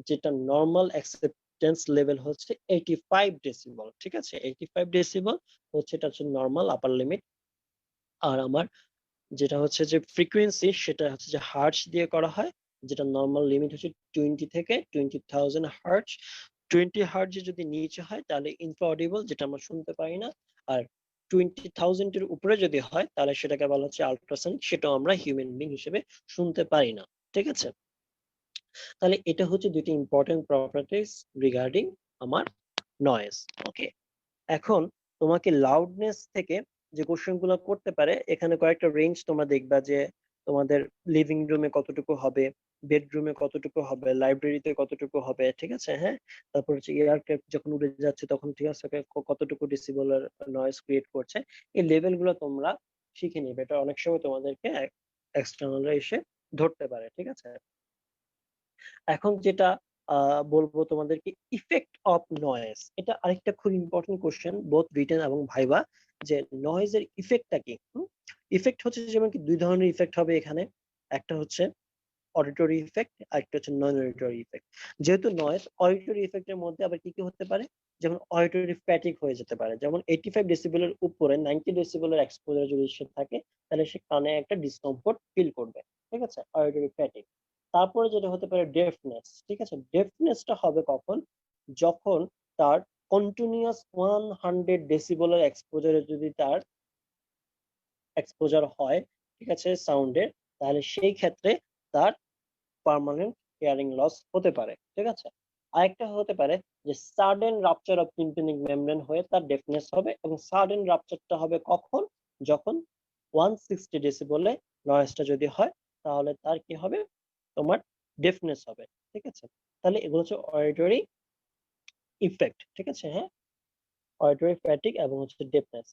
যেটা নর্মাল অ্যাকসেপ্টেন্স লেভেল হচ্ছে 85 ডেসিবল। ঠিক আছে, 85 ডেসিবল হচ্ছে এটা হচ্ছে নর্মাল আপার লিমিট। আর আমার যেটা হচ্ছে যে ফ্রিকোয়েন্সি সেটা হচ্ছে যে হার্টজ দিয়ে করা হয়, যেটা নর্মাল লিমিট হচ্ছে 20 থেকে 20,000 হার্টজ। 20 হার্টজে যদি নিচে হয় তাহলে ইনফ্রাঅডিবল, যেটা আমরা শুনতে পাই না। আর 20,000 এর উপরে যদি হয় তাহলে সেটাকে বলা হচ্ছে আল্ট্রাসনিক, সেটাও আমরা হিউম্যান বিং হিসেবে শুনতে পারি না। ঠিক আছে, তাহলে এটা হচ্ছে দুটি ইম্পর্টেন্ট প্রপার্টিজ রিগার্ডিং আমার নয়েজ। ওকে, এখন তোমাকে লাউডনেস থেকে যে কোশ্চেন গুলো করতে পারে, এখানে কয়েকটা রেঞ্জ তোমরা দেখবা যে তোমাদের লিভিং রুমে কতটুকু হবে, বেডরুমে কতটুকু হবে, লাইব্রেরিতে কতটুকু হবে। ঠিক আছে, হ্যাঁ, তারপর হচ্ছে এয়ারক্রাফট যখন উড়ে যাচ্ছে তখন ঠিক আছে কতটুকু ডেসিবেলের নয়েজ ক্রিয়েট করছে। এই লেভেল গুলো তোমরা শিখে নিবে, এটা অনেক সময় তোমাদেরকে এক্সটার্নালরা এসে ধরতে পারে। ঠিক আছে, এখন যেটা বলবো তোমাদেরকে, ইফেক্ট অফ নয়েজ। এটা আরেকটা খুব ইম্পর্টেন্ট কোশ্চেন বোথ রিটেন এবং ভাইবা, যে নয়েজের ইফেক্টটা কি। ইফেক্ট হচ্ছে যেমন কি দুই ধরনের ইফেক্ট হবে এখানে, একটা হচ্ছে অডিটরি ইফেক্ট আর একটা হচ্ছে নন অডিটরি ইফেক্ট। যেহেতু নয়েজ অডিটরি ইফেক্টের মধ্যে আবার কি কি হতে পারে, যেমন অডিটরি ফ্যাটিক হয়ে যেতে পারে, যেমন 85 ডেসিবেলের উপরে 90 ডেসিবেলের এক্সপোজার যদি সে থাকে তাহলে সে কানে একটা ডিসকমফোর্ট ফিল করবে। ঠিক আছে, অডিটরি ফ্যাটিক। তারপরে যেটা হতে পারে ডেফনেস। ঠিক আছে, ডেফনেসটা হবে কখন, যখন তার কন্টিনিউয়াস 100 ডেসিবেলের এক্সপোজারে যদি তার এক্সপোজার হয়, ঠিক আছে, সাউন্ডের, তাহলে সেই ক্ষেত্রে তার পার্মানেন্ট হিয়ারিং লস হতে পারে, ঠিক আছে। আরেকটা হতে পারে যে sudden rupture of tympanic membrane হয়ে তার ডেফনেস হবে, এবং সাডেন রাপচারটা হবে কখন, যখন 160 ডেসিবেলে নয়েজটা যদি হয়, তাহলে তার কি হবে, তোমার ডেফনেস হবে, ঠিক আছে। তাহলে এগুলো হচ্ছে অডিটরি ইফেক্ট, ঠিক আছে, হ্যাঁ, অডিটরি ফ্যাটিক এবং হচ্ছে ডেফনেস।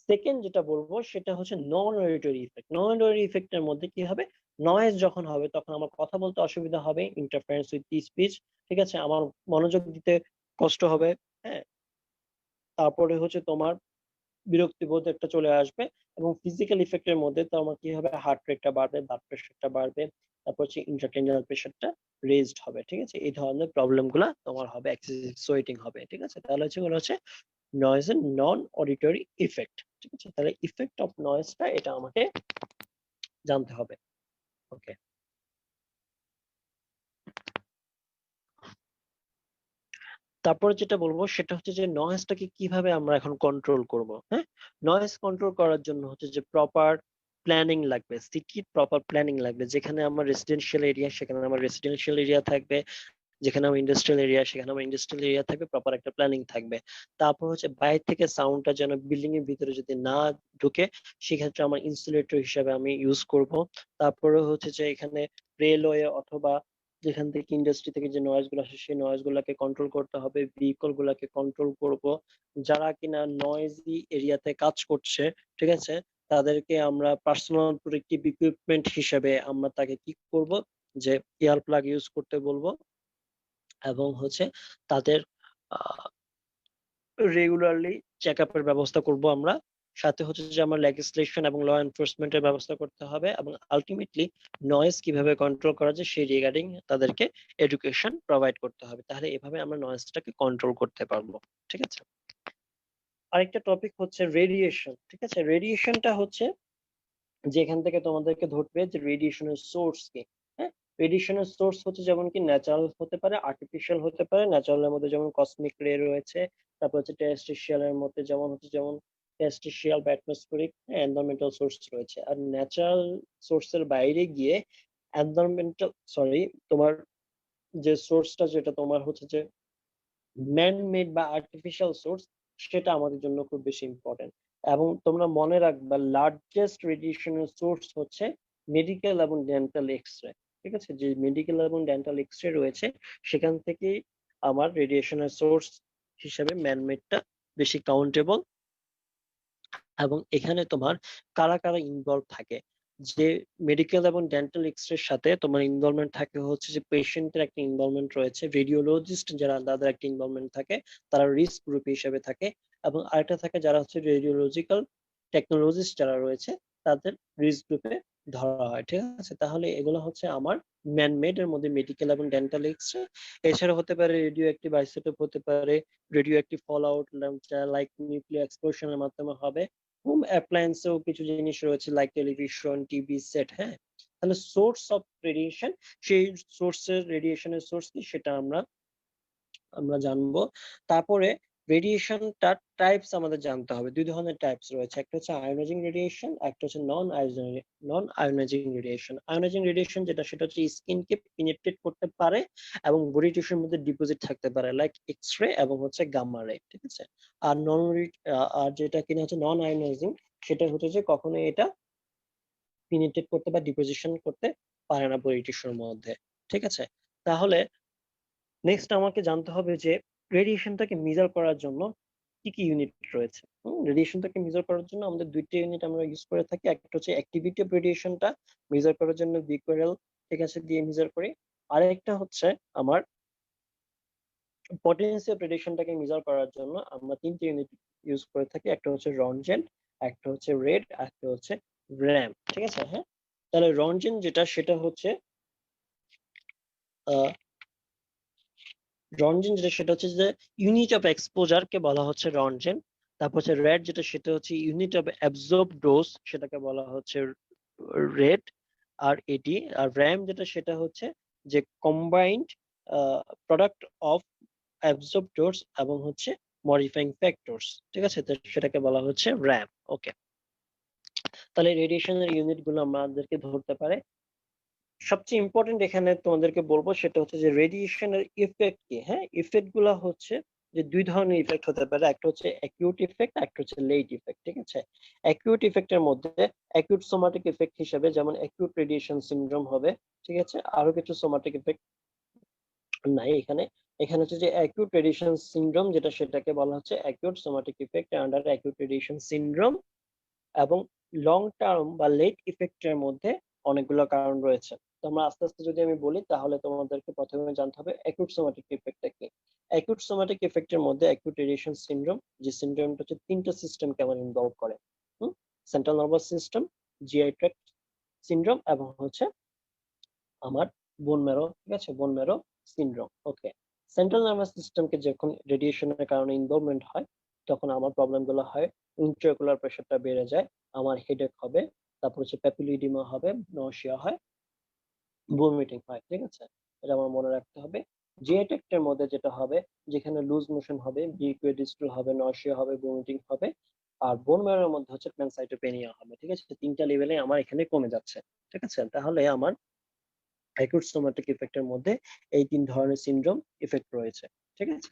সেকেন্ড যেটা বলবো সেটা হচ্ছে নন অডিটরি ইফেক্ট। নন অডিটরি ইফেক্টের মধ্যে কি হবে, নয়েজ যখন হবে তখন আমার কথা বলতে অসুবিধা হবে, ইন্টারফারেন্স উইথ দি স্পিচ, ঠিক আছে, আমার মনোযোগ দিতে কষ্ট হবে, হ্যাঁ, তারপরে হচ্ছে তোমার বিরক্তিবোধ একটা চলে আসবে, এবং ফিজিক্যাল ইফেক্টের মধ্যে তো আমার কি হবে, হার্ট রেটটা বাড়বে, ব্লাড প্রেশারটা বাড়বে, তারপর হচ্ছে ইন্ট্রাক্রেনিয়াল প্রেশারটা রেজড হবে, ঠিক আছে, এই ধরনের প্রবলেম গুলা তোমার হবে, এক্সেসিভ সোয়েটিং হবে, ঠিক আছে। তাহলে হচ্ছে এগুলো হচ্ছে নয়েজ এর নন অডিটরি ইফেক্ট, ঠিক আছে। তাহলে ইফেক্ট অফ নয়েজটা এটা আমাকে জানতে হবে, ওকে। তারপরে যেটা বলবো সেটা হচ্ছে যে নয়েজটাকে কিভাবে আমরা এখন কন্ট্রোল করব, হ্যাঁ। নয়েজ কন্ট্রোল করার জন্য হচ্ছে যে প্রপার প্ল্যানিং লাগবে, সিটির প্রপার প্ল্যানিং লাগবে। যেখানে আমার রেসিডেন্সিয়াল এরিয়া সেখানে আমার রেসিডেন্সিয়াল এরিয়া থাকবে, যেখানে আমার ইন্ডাস্ট্রিয়াল এরিয়া সেখানে আমার ইন্ডাস্ট্রিয়াল এরিয়া থাকবে, প্রপার একটা প্ল্যানিং থাকবে। তারপর হচ্ছে বাইরে থেকে সাউন্ডটা যেন বিল্ডিং এর ভিতরে যদি না ঢুকে, সেক্ষেত্রে আমার ইনসুলেটর হিসাবে আমি ইউজ করব। তারপরে হচ্ছে যে এখানে রেলওয়ে অথবা যেখান থেকে ইন্ডাস্ট্রি থেকে যে নয়েজ গুলো আসে সেই নয়েজ গুলাকে কন্ট্রোল করতে হবে, ভেহিকল গুলাকে কন্ট্রোল করব। যারা কিনা নয়েজি এরিয়াতে কাজ করছে, ঠিক আছে, তাদেরকে আমরা পার্সোনাল প্রোটেক্টিভ ইকুইপমেন্ট হিসেবে আমরা তাকে কি করব, যে ইয়ার প্লাগ ইউজ করতে বলবো, এবং হচ্ছে তাদের রেগুলারলি চেক আপের ব্যবস্থা করব আমরা। সাথে হচ্ছে যে আমার লেজিসলেশন এবং ল এনফোর্সমেন্টের ব্যবস্থা করতে হবে, এবং আলটিমেটলি নয়েজ কিভাবে কন্ট্রোল করা যায় সেই রিগার্ডিং তাদেরকে এডুকেশন প্রোভাইড করতে হবে। তাহলে এভাবে আমরা নয়েজটাকে কন্ট্রোল করতে পারবো, ঠিক আছে। আরেকটা টপিক হচ্ছে রেডিয়েশন, ঠিক আছে। রেডিয়েশনটা হচ্ছে যেখান থেকে তোমাদেরকে ধরবে যে রেডিয়েশনের সোর্স কি, হ্যাঁ। রেডিয়েশনের সোর্স হচ্ছে যেমন কি ন্যাচারাল হতে পারে, আর্টিফিশিয়াল হতে পারে। ন্যাচারালের মধ্যে যেমন কসমিক রে রয়েছে, তারপর হচ্ছে টেরেস্ট্রিয়াল এর মধ্যে যেমন হচ্ছে যেমন টেরেস্ট্রিয়াল বা অ্যাটমসফেরিক এনভায়রনমেন্টাল সোর্স রয়েছে। আর ন্যাচারাল সোর্সের বাইরে গিয়ে এনভায়রনমেন্টাল, সরি, তোমার যে সোর্সটা যেটা তোমার হচ্ছে যে ম্যান মেড বা আর্টিফিশিয়াল সোর্স, সেটা আমাদের জন্য খুব বেশি ইম্পর্টেন্ট। এবং তোমরা মনে রাখবা লার্জেস্ট রেডিয়েশনের সোর্স হচ্ছে মেডিকেল এবং ডেন্টাল এক্সরে, ঠিক আছে। যে মেডিকেল এবং ডেন্টাল এক্সরে রয়েছে সেখান থেকে আমার রেডিয়েশনের সোর্স হিসেবে ম্যানমেডটা বেশি কাউন্টেবল। এবং এখানে তোমার কারা কারা ইনভলভ থাকে, যে মেডিকেল এবং ডেন্টাল এক্সরের সাথে তোমার ইনভলভমেন্ট থাকে হচ্ছে যে পেশেন্টের একটা ইনভলভমেন্ট রয়েছে, রেডিওলজিস্ট যারা তাদের একটা ইনভলভমেন্ট থাকে, তারা রিস্ক গ্রুপ হিসেবে থাকে। এবং আরেকটা থাকে যারা হচ্ছে রেডিওলজিক্যাল টেকনোলজিস্ট যারা রয়েছে, তাদের রিস্ক গ্রুপে ধরা হয়, ঠিক আছে। তাহলে এগুলো হচ্ছে আমার ম্যানমেড এর মধ্যে মেডিকেল এবং ডেন্টাল এক্সরে। এছাড়া হতে পারে রেডিও অ্যাক্টিভ আইসোটোপ, হতে পারে radio active fall out, like nuclear এক্সপ্লোশনের মাধ্যমে হবে। হোম অ্যাপ্লায়েন্সেও কিছু জিনিস রয়েছে লাইক টেলিভিশন, টিভি সেট, হ্যাঁ। তাহলে সোর্স অফ রেডিয়েশন, সেই সোর্সের রেডিয়েশনের সোর্স কি সেটা আমরা আমরা জানবো। তারপরে রেডিয়েশনটা টাইপস আমাদের জানতে হবে। দুই ধরনের টাইপস রয়েছে, একটা হচ্ছে আয়োনাইজিং রেডিয়েশন, একটা হচ্ছে নন আয়োনাইজিং রেডিয়েশন। আয়োনাইজিং রেডিয়েশন যেটা সেটা হচ্ছে স্কিনকে পেনিট্রেট করতে পারে এবং বডি টিস্যুর মধ্যে ডিপোজিট থাকতে পারে, লাইক এক্স-রে এবং হচ্ছে গাম্মা রে, ঠিক আছে। আর আর যেটা কিনা হচ্ছে নন আয়োনাইজিং, সেটা হচ্ছে যে কখনো এটা পেনিট্রেট করতে বা ডিপোজিশন করতে পারে না বডি টিস্যুর মধ্যে, ঠিক আছে। তাহলে নেক্সট আমাকে জানতে হবে যে রেডিয়েশনটাকে মেজার করার জন্য কি কি ইউনিট রয়েছে। রেডিয়েশনটাকে মেজার করার জন্য আমাদের দুইটা ইউনিট আমরা ইউজ করে থাকি। একটা হচ্ছে অ্যাক্টিভিটি অফ রেডিয়েশনটা মেজার করার জন্য বিকুয়ারেল, ঠিক আছে, দিয়ে মেজার করি। আরেকটা হচ্ছে আমার পটেন্সি অফ রেডিয়েশনটাকে মেজার করার জন্য আমরা তিনটে ইউনিট ইউজ করে থাকি। একটা হচ্ছে রনজেন, একটা হচ্ছে রেড, আর একটা হচ্ছে র্যাম, ঠিক আছে, হ্যাঁ। তাহলে রনজেন যেটা সেটা হচ্ছে আহ রনজেন যেটা সেটা হচ্ছে যে ইউনিট অফ এক্সপোজার কে বলা হচ্ছে রনজেন। তারপর হচ্ছে রেড যেটা সেটা হচ্ছে ইউনিট অফ অ্যাবজর্ব ডোজ, সেটাকে বলা হচ্ছে রেড আর এটি। আর র্যাম যেটা সেটা হচ্ছে যে combined product of absorb dose এবং হচ্ছে মডিফাইং ফ্যাক্টরস, ঠিক আছে, তো সেটাকে বলা হচ্ছে র্যাম। ওকে, তাহলে রেডিয়েশনের ইউনিট গুলো আমাদেরকে ধরতে পারে। সবচেয়ে ইম্পর্টেন্ট এখানে তোমাদেরকে বলবো সেটা হচ্ছে যে রেডিয়েশনের ইফেক্ট কি। হ্যাঁ, ইফেক্ট গুলা হচ্ছে যে দুই ধরনের ইফেক্ট হতে পারে, একটা হচ্ছে অ্যাকিউট ইফেক্ট, একটা হচ্ছে লেট ইফেক্ট, ঠিক আছে। অ্যাকিউট ইফেক্টের মধ্যে অ্যাকিউট সোমাটিক ইফেক্ট হিসেবে যেমন অ্যাকিউট রেডিয়েশন সিনড্রোম হবে, ঠিক আছে, আরো কিছু সোমাটিক ইফেক্ট নাই এখানে। এখানে হচ্ছে যে অ্যাকিউট রেডিয়েশন সিনড্রোম যেটা, সেটাকে বলা হচ্ছে acute somatic effect under acute radiation syndrome. এবং লং টার্ম বা লেট ইফেক্টের মধ্যে অনেকগুলো কারণ রয়েছে। তো আমরা আস্তে আস্তে যদি আমি বলি তাহলে তোমাদেরকে প্রথমে জানতে হবে অ্যাকিউট সোমাটিক ইফেক্টটা কি। অ্যাকিউট সোমাটিক ইফেক্টের মধ্যে অ্যাকিউট রেডিয়েশন সিনড্রোম, যে সিনড্রোমটা হচ্ছে তিনটা সিস্টেমকে আমার ইনভলভ করে। Central nervous system, GI tract syndrome, এবং হচ্ছে আমার বোন ম্যারো, ঠিক আছে, বোন ম্যারো সিনড্রোম। ওকে, সেন্ট্রাল নার্ভাস সিস্টেমকে যখন রেডিয়েশনের কারণে ইনভলভমেন্ট হয় তখন আমার প্রবলেম গুলো হয়, ইন্ট্রাকুলার প্রেশারটা বেড়ে যায়, আমার হেডেক হবে, তারপর হচ্ছে প্যাপিলিডিমা হবে, নশিয়া হয়, ভমিটিং হয়, ঠিক আছে, এটা আমার মনে রাখতে হবে। জিআইটেক্টের মধ্যে যেটা হবে, যেখানে লুজ মোশন হবে, লিকুইডিস্টুল হবে, নশিয়া হবে, ভমিটিং হবে, আর বোন ম্যারোর মধ্যে হচ্ছে প্যানসাইটোপেনিয়া হবে, ঠিক আছে, তিনটা লেভেলে আমার এখানে কমে যাচ্ছে, ঠিক আছে। তাহলে আমার অ্যাকিউট সোমাটিক ইফেক্টের মধ্যে এই তিন ধরনের সিনড্রোম ইফেক্ট রয়েছে, ঠিক আছে।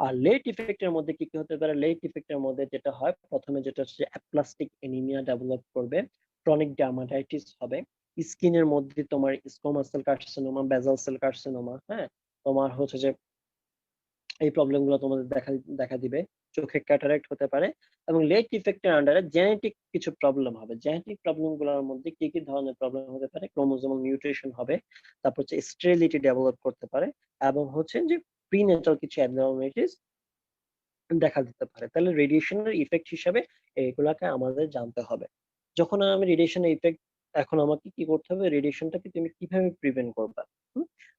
আর লেট ইফেক্টের মধ্যে কি কি হতে পারে? লেট ইফেক্টের মধ্যে যেটা হয়, প্রথমে যেটা হচ্ছে অ্যাপ্লাস্টিক এনিমিয়া ডেভেলপ করবে, ক্রনিক ডার্মাটাইটিস হবে, স্কিনের মধ্যে তোমার স্কোমাস সেল কার্সিনোমা, বেজাল সেল কার্সিনোমা, হ্যাঁ, তোমার হচ্ছে যে এই প্রবলেম গুলো তোমাদের দেখা দেখা দিবে, চোখে ক্যাটারাক্ট হতে পারে। এবং লেট ইফেক্টের আন্ডারে জেনেটিক কিছু প্রবলেম হবে। জেনেটিক প্রবলেম গুলোর মধ্যে কি কি ধরনের প্রবলেম হতে পারে? ক্রোমোজোমাল মিউটেশন হবে, তারপর হচ্ছে স্টেরিলিটি ডেভেলপ করতে পারে, এবং হচ্ছে যে প্রিনেটাল কিছু অ্যাবনর্মালিটিস দেখা দিতে পারে। তাহলে রেডিয়েশনের ইফেক্ট হিসাবে এগুলাকে আমাদের জানতে হবে। যখন আমি রেডিয়েশনের ইফেক্ট, এখন আমাকে কি করতে হবে? রেডিয়েশনটাকে তুমি কিভাবে প্রিভেন্ট করবা?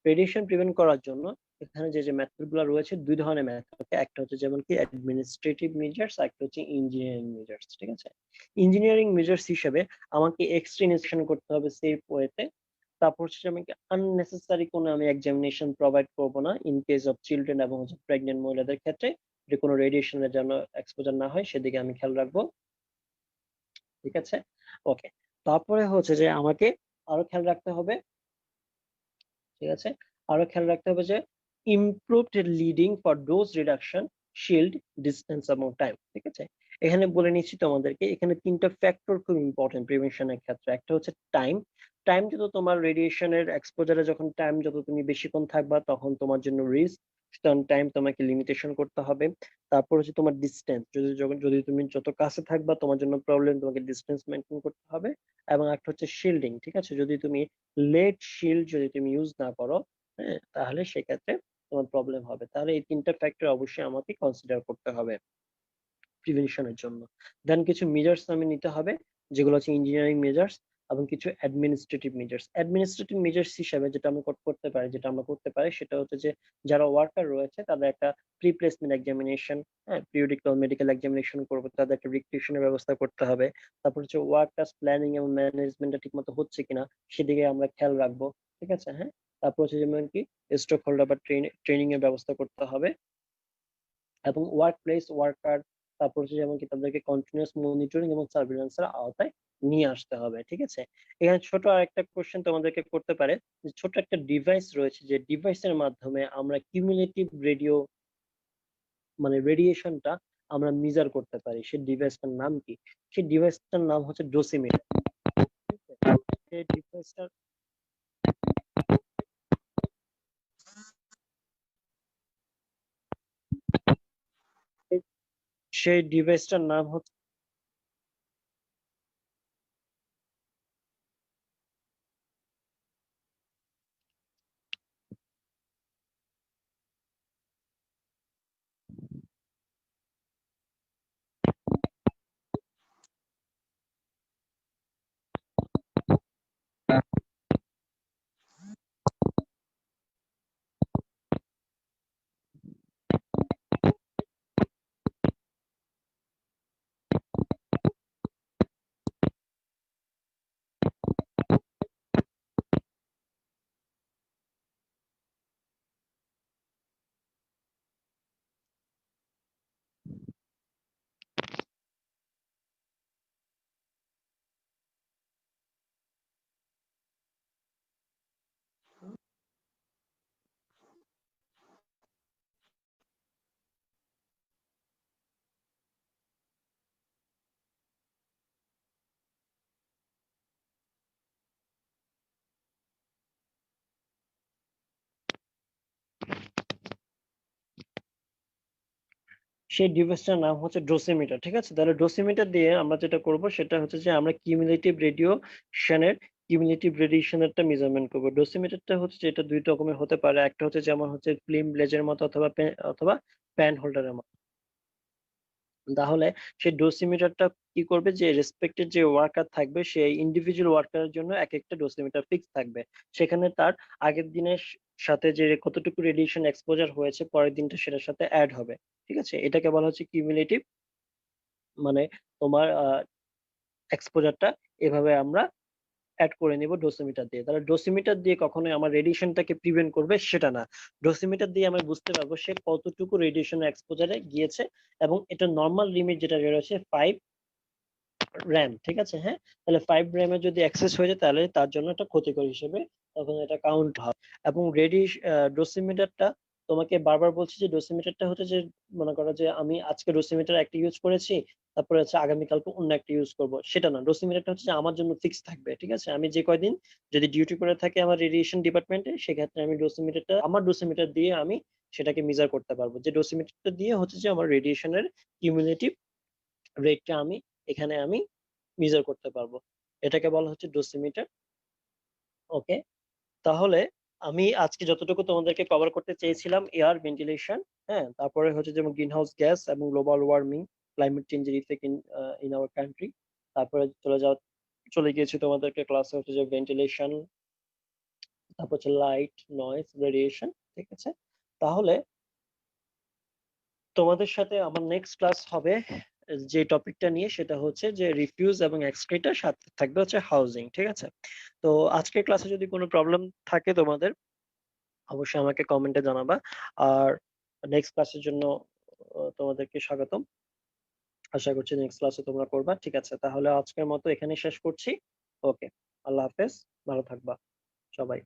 রেডিয়েশন প্রিভেন্ট করার জন্য এখানে যে যে মেথড গুলো রয়েছে, দুই ধরনের মেথড। একটা হচ্ছে যেমন কি অ্যাডমিনিস্ট্রেটিভ মেজার্স, একটা হচ্ছে ইঞ্জিনিয়ারিং মেজার্স, ঠিক আছে। ইঞ্জিনিয়ারিং মেজার্স হিসেবে আমাকে এক্সরে ইনজেকশন করতে হবে সেফ ওয়েতে। তারপর হচ্ছে আমাকে আননেসেসারি কোনো আমি এক্সামিনেশন প্রোভাইড করব না ইন কেস অফ চিলড্রেন এবং হচ্ছে প্রেগনেন্ট মহিলাদের ক্ষেত্রে, যে কোনো রেডিয়েশনের যেন এক্সপোজার না হয় সেদিকে আমি খেয়াল রাখবো, ঠিক আছে। ওকে, তারপরে হচ্ছে যে আমাকে আরো খেয়াল রাখতে হবে, ঠিক আছে, আরো খেয়াল রাখতে হবে যে improved leading for dose reduction, shield, distance এবং টাইম, ঠিক আছে। এখানে বলে নিচ্ছি তোমাদেরকে, এখানে তিনটা ফ্যাক্টর খুব ইম্পর্টেন্ট প্রিভেনশনের ক্ষেত্রে। একটা হচ্ছে টাইম। টাইম যত তোমার রেডিয়েশনের এক্সপোজারে যখন টাইম যত তুমি বেশিক্ষণ থাকবা তখন তোমার জন্য রিস্ক, সুতরাং টাইম তোমাকে লিমিটেশন করতে হবে। তারপর হচ্ছে তোমার ডিস্টেন্স, যদি তুমি যত কাছে থাকবা তোমার জন্য প্রবলেম, তোমাকে ডিস্টেন্স মেনটেন করতে হবে। এবং একটা হচ্ছে শিল্ডিং, ঠিক আছে, যদি তুমি লেড শিল্ড যদি তুমি ইউজ না করো, হ্যাঁ, তাহলে সেক্ষেত্রে তোমার প্রবলেম হবে। তাহলে এই তিনটা ফ্যাক্টর অবশ্যই আমাকে কনসিডার করতে হবে প্রিভেনশনের জন্য। দেন কিছু মেজার্স আমি নিতে হবে, যেগুলো হচ্ছে ইঞ্জিনিয়ারিং মেজার্স, এবং কিছু অ্যাডমিনিস্ট্রেটিভ মেজার্স। অ্যাডমিনিস্ট্রেটিভ মেজার্স হিসেবে যেটা আমি করতে পারি, সেটা হচ্ছে যে যারা ওয়ার্কার রয়েছে তাদের একটা প্রি প্লেসমেন্ট এক্সামিনেশন, হ্যাঁ, পিরিয়ডিক্যাল মেডিকেল এক্সামিনেশন করবো, তাদের একটা রিক্রিয়েশনের ব্যবস্থা করতে হবে। তারপর হচ্ছে ওয়ার্ক টাস্ক প্ল্যানিং এবং ম্যানেজমেন্টটা ঠিক মতো হচ্ছে কিনা সেদিকে আমরা খেয়াল রাখবো, ঠিক আছে, হ্যাঁ। তারপর হচ্ছে যেমন কি স্টক হোল্ডার বা ট্রেনিং এর ব্যবস্থা করতে হবে, এবং ওয়ার্ক প্লেস ওয়ার্কার, তারপর হচ্ছে যেমন কি তাদেরকে কন্টিনিউয়াস মনিটরিং এবং সার্ভিলেন্সের আওতায় নিয়ে আসতে হবে, ঠিক আছে। এখানে ছোট আরেকটা কোশ্চেন তোমাদেরকে করতে পারে, যে ছোট একটা ডিভাইস রয়েছে, যে ডিভাইসের মাধ্যমে আমরা কিউমুলেটিভ রেডিও মানে রেডিয়েশনটা আমরা মেজার করতে পারি, সেই ডিভাইসটার নাম কি? সেই ডিভাইসটার নাম হচ্ছে ডোসিমিটার। সেই ডিভাইসটার সেই ডিভাইসটার নাম হচ্ছে সেই ডিভাইসটার নাম হচ্ছে ডোসিমিটার, ঠিক আছে? তাহলে ডোসিমিটার দিয়ে আমরা যেটা করব সেটা হচ্ছে যে আমরা কিউমুলেটিভ রেডিয়েশনেরটা মেজারমেন্ট করব। ডোসিমিটারটা হচ্ছে যে এটা ২ রকমের হতে পারে। একটা হচ্ছে যেমন হচ্ছে ফিল্ম ব্লেজের মতো অথবা প্যান হোল্ডারের মতো। তাহলে সেই ডোসিমিটারটা কি করবে, যে রেসপেক্টেড যে ওয়ার্কার থাকবে সেই ইন্ডিভিজুয়াল ওয়ার্কারের জন্য একেকটা ডোসিমিটার ফিক্স থাকবে। সেখানে তার আগের দিনের সাথে যে কতটুকু রেডিয়েশন এক্সপোজার হয়েছে পরের দিনটা সেটার সাথে এড হবে। ঠিক আছে? এটাকে বলা হচ্ছে কিউমুলেটিভ, মানে তোমার এক্সপোজারটা এভাবে আমরা এড করে নিব ডোসিমিটার দিয়ে। তাহলে ডোসিমিটার দিয়ে কখনোই আমার রেডিয়েশনটাকে প্রিভেন্ট করবে সেটা না। ডোসিমিটার দিয়ে আমি বুঝতে পারবো সে কতটুকু রেডিয়েশন এক্সপোজারে গিয়েছে, এবং এটা নরমাল লিমিট যেটা রয়েছে 5 র‍্যাম, ঠিক আছে? হ্যাঁ, তাহলে 5 র‍্যামে যদি এক্সেস হয়ে যায় তাহলে তার জন্য এটা ক্ষতিকর হিসেবে তখন এটা কাউন্ট হয়। এবং ডোসিমিটারটা তোমাকে বারবার বলছি যে ডোসিমিটারটা হচ্ছে যে, মনে করো যে আমি আজকে ডোসিমিটার একটা ইউজ করেছি, তারপরে হচ্ছে আগামীকালকে অন্য একটা ইউজ করব, সেটা না। ডোসিমিটারটা হচ্ছে যে আমার জন্য ফিক্স থাকবে, ঠিক আছে? আমি যে কয়দিন যদি ডিউটি করে থাকি আমার রেডিয়েশন ডিপার্টমেন্টে, সেক্ষেত্রে আমি আমার ডোসিমিটার দিয়ে আমি সেটাকে মেজার করতে পারবো। যে ডোসিমিটারটা দিয়ে হচ্ছে যে আমার রেডিয়েশনের কিউমুলেটিভ রেটটা আমি মেজার করতে পারবো। এটাকে বলা হচ্ছে ডোসিমিটার। ওকে, তাহলে আমি আজকে যতটুকু তোমাদেরকে কভার করতে চেয়েছিলাম, এয়ার ভেন্টিলেশন, হ্যাঁ, তারপরে হচ্ছে যেমন গ্রিন হাউস গ্যাস এবং গ্লোবাল ওয়ার্মিং, ক্লাইমেট চেঞ্জের ইফেক্ট ইন আওয়ার কান্ট্রি। তারপরে চলে গিয়েছি তোমাদেরকে ক্লাসে হচ্ছে যে ভেন্টিলেশন, তারপর হচ্ছে লাইট, নয়েজ, রেডিয়েশন, ঠিক আছে? তাহলে তোমাদের সাথে আমার নেক্সট ক্লাস হবে যে টপিকটা নিয়ে, সেটা হচ্ছে যে রিফিউজ এবং এক্সক্রিটা, সাথে থাকবে হচ্ছে হাউজিং, ঠিক আছে? তো আজকের ক্লাসে যদি কোনো প্রবলেম থাকে তোমাদের, অবশ্যই আমাকে কমেন্টে জানাবা। আর নেক্সট ক্লাসের জন্য তোমাদেরকে স্বাগতম। আশা করছি নেক্সট ক্লাসে তোমরা করবা। ঠিক আছে? তাহলে আজকের মতো এখানেই শেষ করছি। ওকে। আল্লাহ হাফেজ। ভালো থাকবা সবাই।